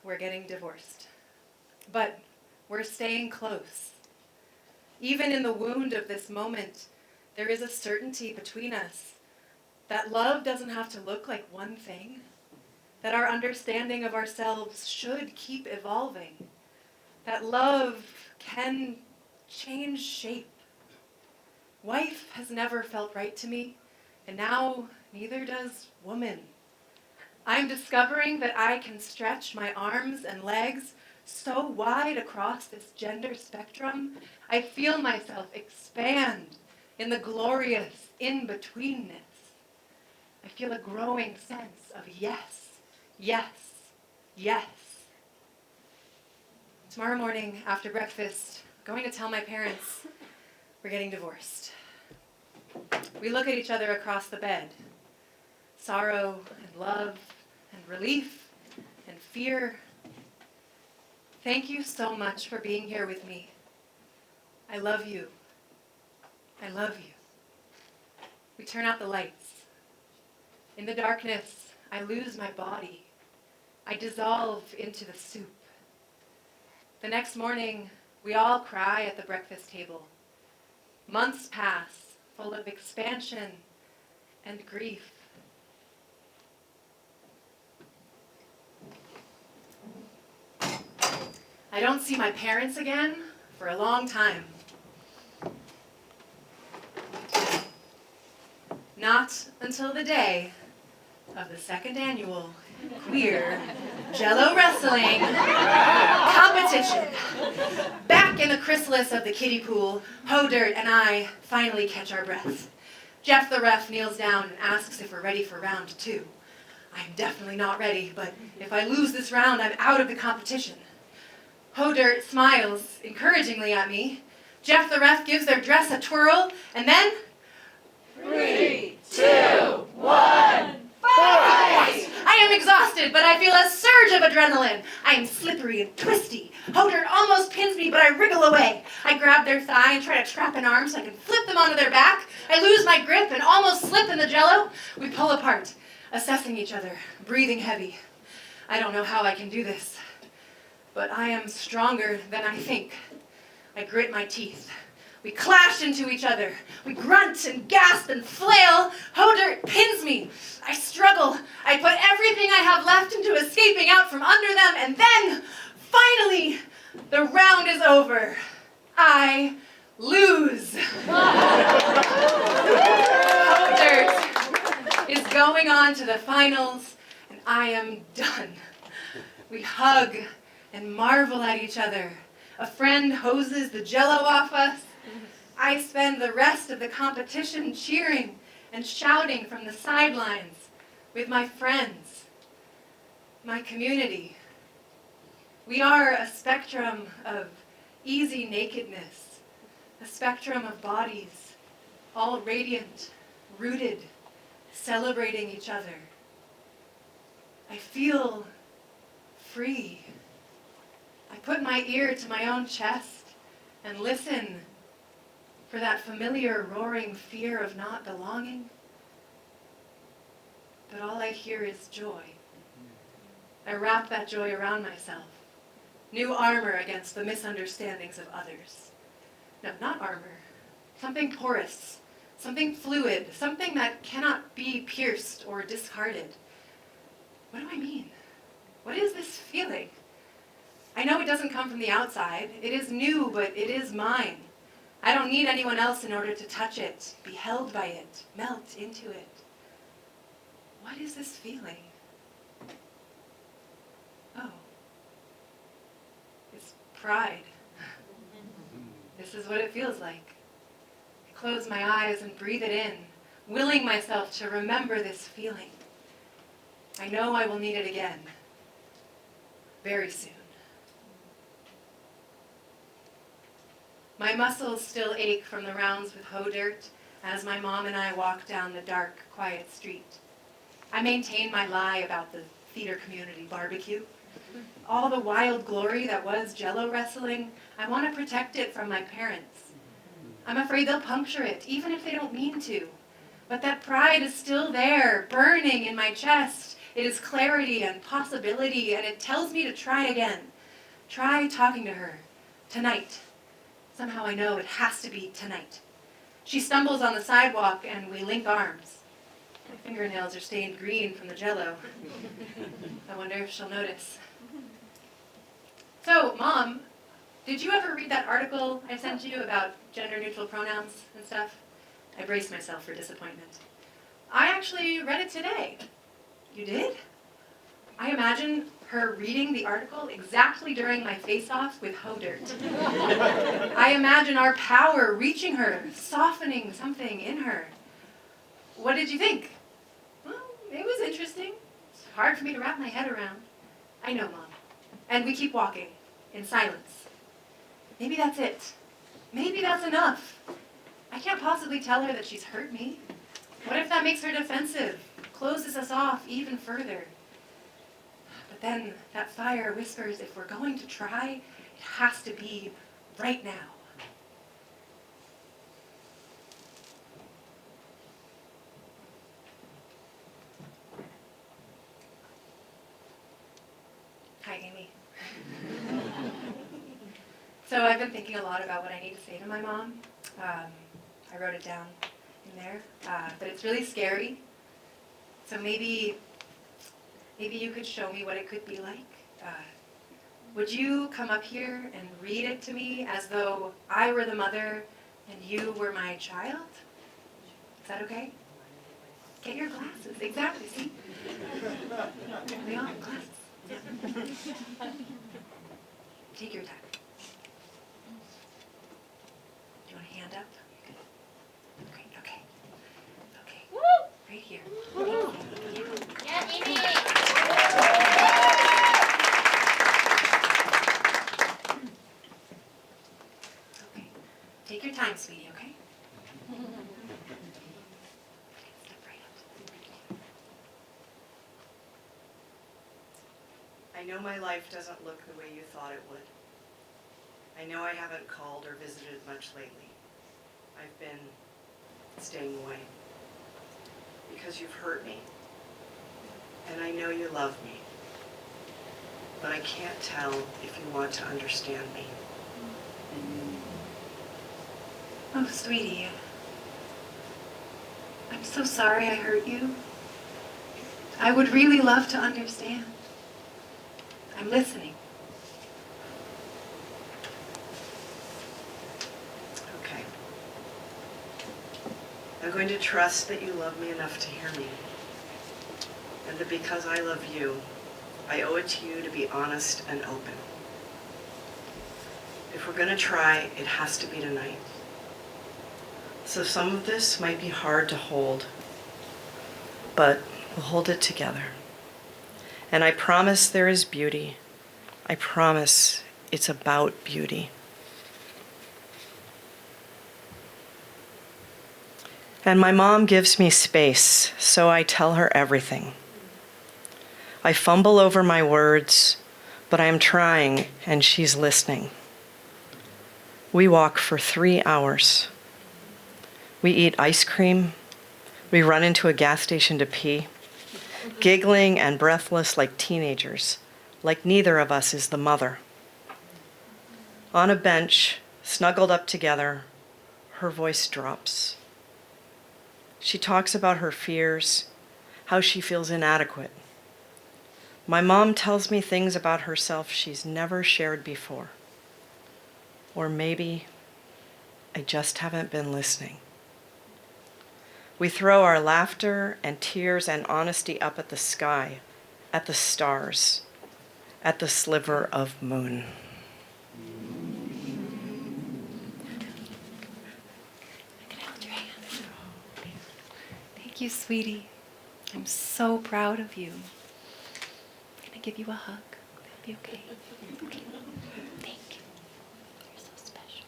We're getting divorced. But we're staying close. Even in the wound of this moment, there is a certainty between us that love doesn't have to look like one thing, that our understanding of ourselves should keep evolving, that love can change shape. Wife has never felt right to me, and now neither does woman. I'm discovering that I can stretch my arms and legs so wide across this gender spectrum, I feel myself expand in the glorious in-betweenness. I feel a growing sense of yes, yes, yes. Tomorrow morning, after breakfast, I'm going to tell my parents we're getting divorced. We look at each other across the bed. Sorrow and love and relief and fear. Thank you so much for being here with me. I love you. I love you. We turn out the lights. In the darkness, I lose my body. I dissolve into the soup. The next morning, we all cry at the breakfast table. Months pass, full of expansion and grief. I don't see my parents again for a long time. Not until the day of the second annual queer Jello wrestling competition. Back in the chrysalis of the kiddie pool, Ho Dirt and I finally catch our breath. Jeff the ref kneels down and asks if we're ready for round 2. I'm definitely not ready, but if I lose this round, I'm out of the competition. Ho Dirt smiles encouragingly at me. Jeff the ref gives their dress a twirl, and then 3, 2, 1, fight! I am exhausted, but I feel a surge of adrenaline. I am slippery and twisty. Ho Dirt almost pins me, but I wriggle away. I grab their thigh and try to trap an arm so I can flip them onto their back. I lose my grip and almost slip in the Jello. We pull apart, assessing each other, breathing heavy. I don't know how I can do this, but I am stronger than I think. I grit my teeth. We clash into each other. We grunt and gasp and flail. Ho Dirt pins me. I struggle. I put everything I have left into escaping out from under them, and then, finally, the round is over. I lose. Ho Dirt is going on to the finals, and I am done. We hug and marvel at each other. A friend hoses the Jello off us. I spend the rest of the competition cheering and shouting from the sidelines with my friends. My community. We are a spectrum of easy nakedness, a spectrum of bodies, all radiant, rooted, celebrating each other. I feel free. I put my ear to my own chest and listen for that familiar roaring fear of not belonging. But all I hear is joy. I wrap that joy around myself. New armor against the misunderstandings of others. No, not armor. Something porous, something fluid, something that cannot be pierced or discarded. What do I mean? What is this feeling? I know it doesn't come from the outside. It is new, but it is mine. I don't need anyone else in order to touch it, be held by it, melt into it. What is this feeling? Oh. It's pride. This is what it feels like. I close my eyes and breathe it in, willing myself to remember this feeling. I know I will need it again, very soon. My muscles still ache from the rounds with hoe dirt as my mom and I walk down the dark, quiet street. I maintain my lie about the theater community barbecue. All the wild glory that was Jello wrestling, I want to protect it from my parents. I'm afraid they'll puncture it, even if they don't mean to. But that pride is still there, burning in my chest. It is clarity and possibility, and it tells me to try again. Try talking to her. Tonight. Somehow I know it has to be tonight. She stumbles on the sidewalk, and we link arms. My fingernails are stained green from the Jello. I wonder if she'll notice. So, Mom, did you ever read that article I sent you about gender-neutral pronouns and stuff? I braced myself for disappointment. I actually read it today. You did? I imagine her reading the article exactly during my face-off with hoe dirt. I imagine our power reaching her, softening something in her. What did you think? Well, it was interesting. It's hard for me to wrap my head around. I know, Mom. And we keep walking, in silence. Maybe that's it. Maybe that's enough. I can't possibly tell her that she's hurt me. What if that makes her defensive, closes us off even further? But then that fire whispers, if we're going to try, it has to be right now. Hi, Amy. So I've been thinking a lot about what I need to say to my mom. I wrote it down in there, but it's really scary. So maybe you could show me what it could be like. Would you come up here and read it to me as though I were the mother and you were my child? Is that okay? Get your glasses. Exactly, see? They all have glasses. Yeah. Take your time. Do you want a hand up? Great, okay. Okay. Woo! Right here. Yeah, Amy! Okay. Take your time, sweetie, okay? Step right up. I know my life doesn't look the way you thought it would. I know I haven't called or visited much lately. I've been staying away because you've hurt me. And I know you love me. But I can't tell if you want to understand me. Oh, sweetie. I'm so sorry I hurt you. I would really love to understand. I'm listening. Okay. I'm going to trust that you love me enough to hear me. And that because I love you, I owe it to you to be honest and open. If we're going to try, it has to be tonight. So some of this might be hard to hold, but we'll hold it together. And I promise there is beauty. I promise it's about beauty. And my mom gives me space, so I tell her everything. I fumble over my words, but I am trying, and she's listening. We walk for 3 hours. We eat ice cream. We run into a gas station to pee, giggling and breathless like teenagers, like neither of us is the mother. On a bench, snuggled up together, her voice drops. She talks about her fears, how she feels inadequate. My mom tells me things about herself she's never shared before. Or maybe I just haven't been listening. We throw our laughter and tears and honesty up at the sky, at the stars, at the sliver of moon. Thank you, sweetie. I'm so proud of you. Can I give you a hug? That'd be okay. Okay. Thank you. You're so special.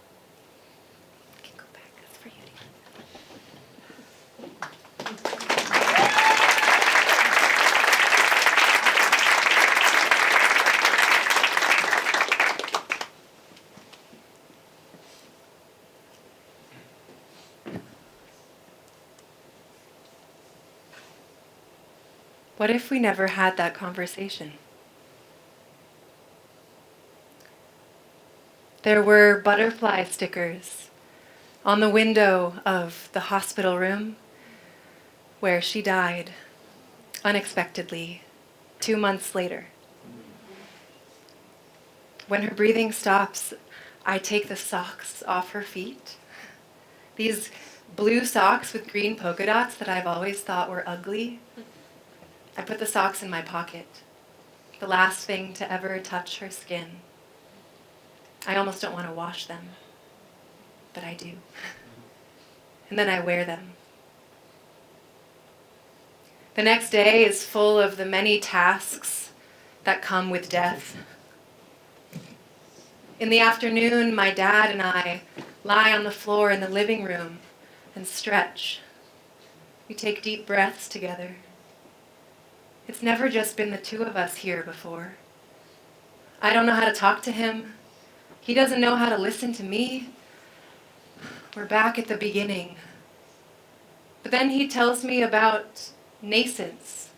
You can go back. That's for you. What if we never had that conversation? There were butterfly stickers on the window of the hospital room where she died unexpectedly 2 months later. When her breathing stops, I take the socks off her feet. These blue socks with green polka dots that I've always thought were ugly. I put the socks in my pocket, the last thing to ever touch her skin. I almost don't want to wash them, but I do. And then I wear them. The next day is full of the many tasks that come with death. In the afternoon, my dad and I lie on the floor in the living room and stretch. We take deep breaths together. It's never just been the two of us here before. I don't know how to talk to him. He doesn't know how to listen to me. We're back at the beginning. But then he tells me about nascence,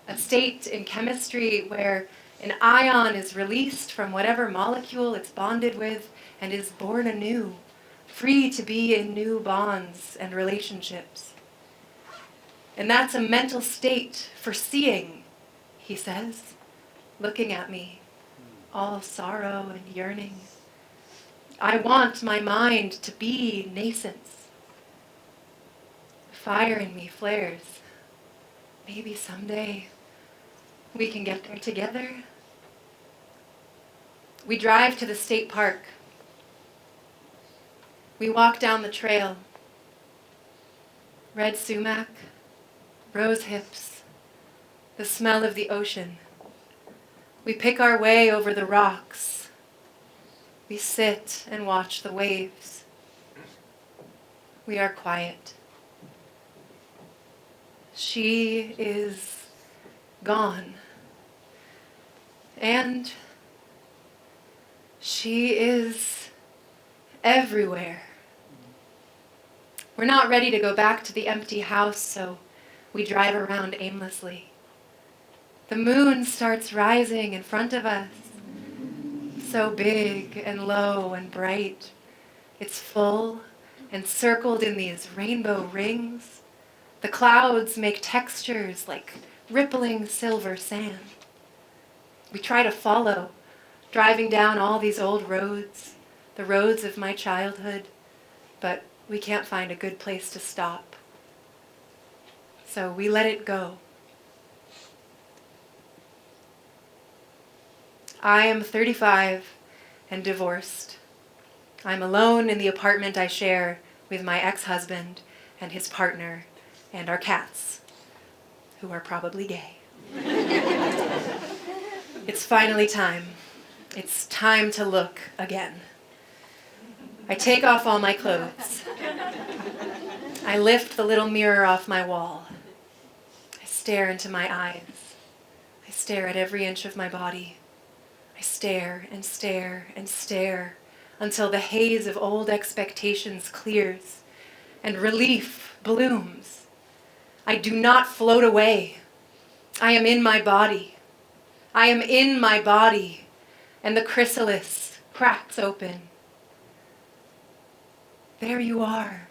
a state in chemistry where an ion is released from whatever molecule it's bonded with and is born anew, free to be in new bonds and relationships. And that's a mental state for seeing, he says, looking at me, all sorrow and yearning. I want my mind to be nascence. The fire in me flares. Maybe someday we can get there together. We drive to the state park. We walk down the trail. Red sumac, rose hips, the smell of the ocean. We pick our way over the rocks. We sit and watch the waves. We are quiet. She is gone. And she is everywhere. We're not ready to go back to the empty house, so we drive around aimlessly. The moon starts rising in front of us, so big and low and bright. It's full and circled in these rainbow rings. The clouds make textures like rippling silver sand. We try to follow, driving down all these old roads, the roads of my childhood, but we can't find a good place to stop. So we let it go. I am 35 and divorced. I'm alone in the apartment I share with my ex-husband and his partner and our cats, who are probably gay. It's finally time. It's time to look again. I take off all my clothes. I lift the little mirror off my wall. I stare into my eyes. I stare at every inch of my body. I stare and stare and stare until the haze of old expectations clears and relief blooms. I do not float away. I am in my body. I am in my body, and the chrysalis cracks open. There you are.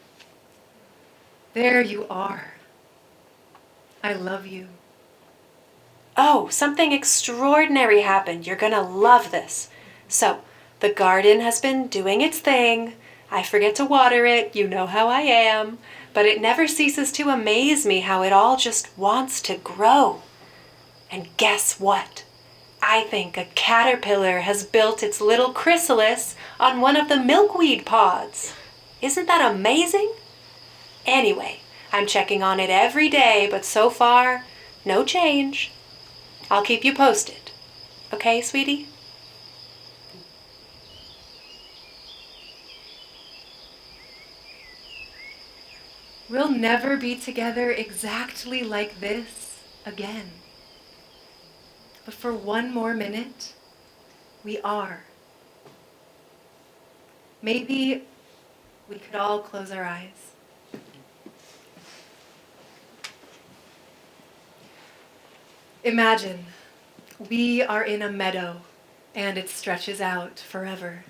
There you are. I love you. Oh, something extraordinary happened. You're gonna love this. So, the garden has been doing its thing. I forget to water it, you know how I am. But it never ceases to amaze me how it all just wants to grow. And guess what? I think a caterpillar has built its little chrysalis on one of the milkweed pods. Isn't that amazing? Anyway, I'm checking on it every day, but so far, no change. I'll keep you posted. Okay, sweetie? We'll never be together exactly like this again. But for one more minute, we are. Maybe we could all close our eyes. Imagine we are in a meadow and it stretches out forever.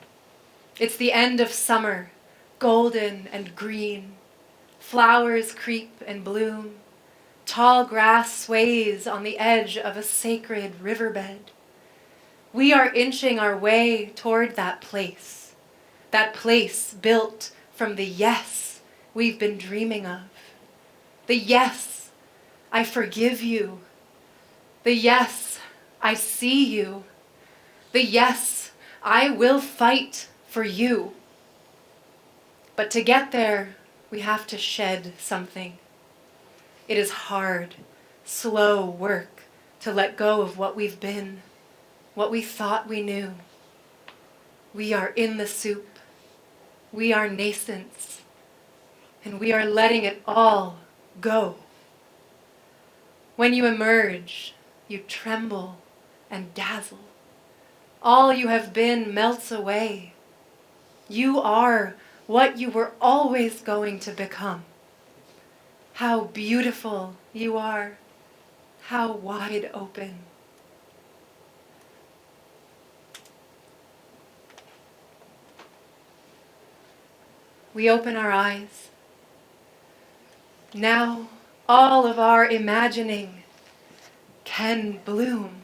It's the end of summer, golden and green. Flowers creep and bloom. Tall grass sways on the edge of a sacred riverbed. We are inching our way toward that place built from the yes we've been dreaming of. The yes, I forgive you. The yes, I see you. The yes, I will fight for you. But to get there, we have to shed something. It is hard, slow work to let go of what we've been, what we thought we knew. We are in the soup. We are nascents. And we are letting it all go. When you emerge, you tremble and dazzle. All you have been melts away. You are what you were always going to become. How beautiful you are. How wide open. We open our eyes. Now all of our imagining can bloom.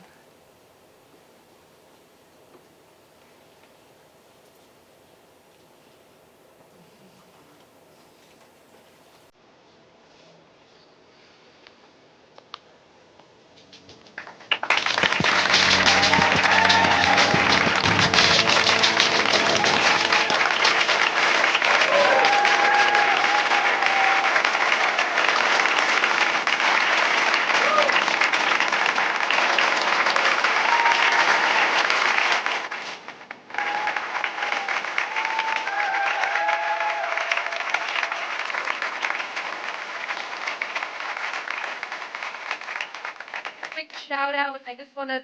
Quick shout out. I just want to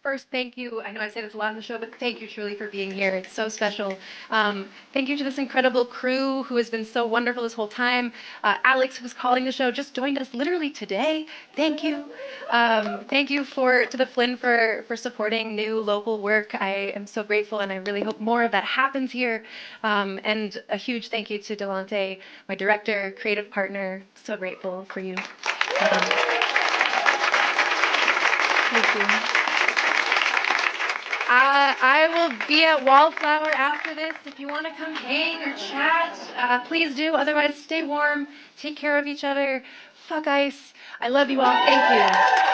first thank you. I know I say this a lot on the show, but thank you truly for being here. It's so special. Thank you to this incredible crew who has been so wonderful this whole time. Alex, who's calling the show, just joined us literally today. Thank you. Thank you to the Flynn for supporting new local work. I am so grateful, and I really hope more of that happens here. And a huge thank you to Delanté, my director, creative partner. So grateful for you. Thank you. I will be at Wallflower after this. If you want to come hang or chat, please do. Otherwise, stay warm. Take care of each other. Fuck ice. I love you all. Thank you.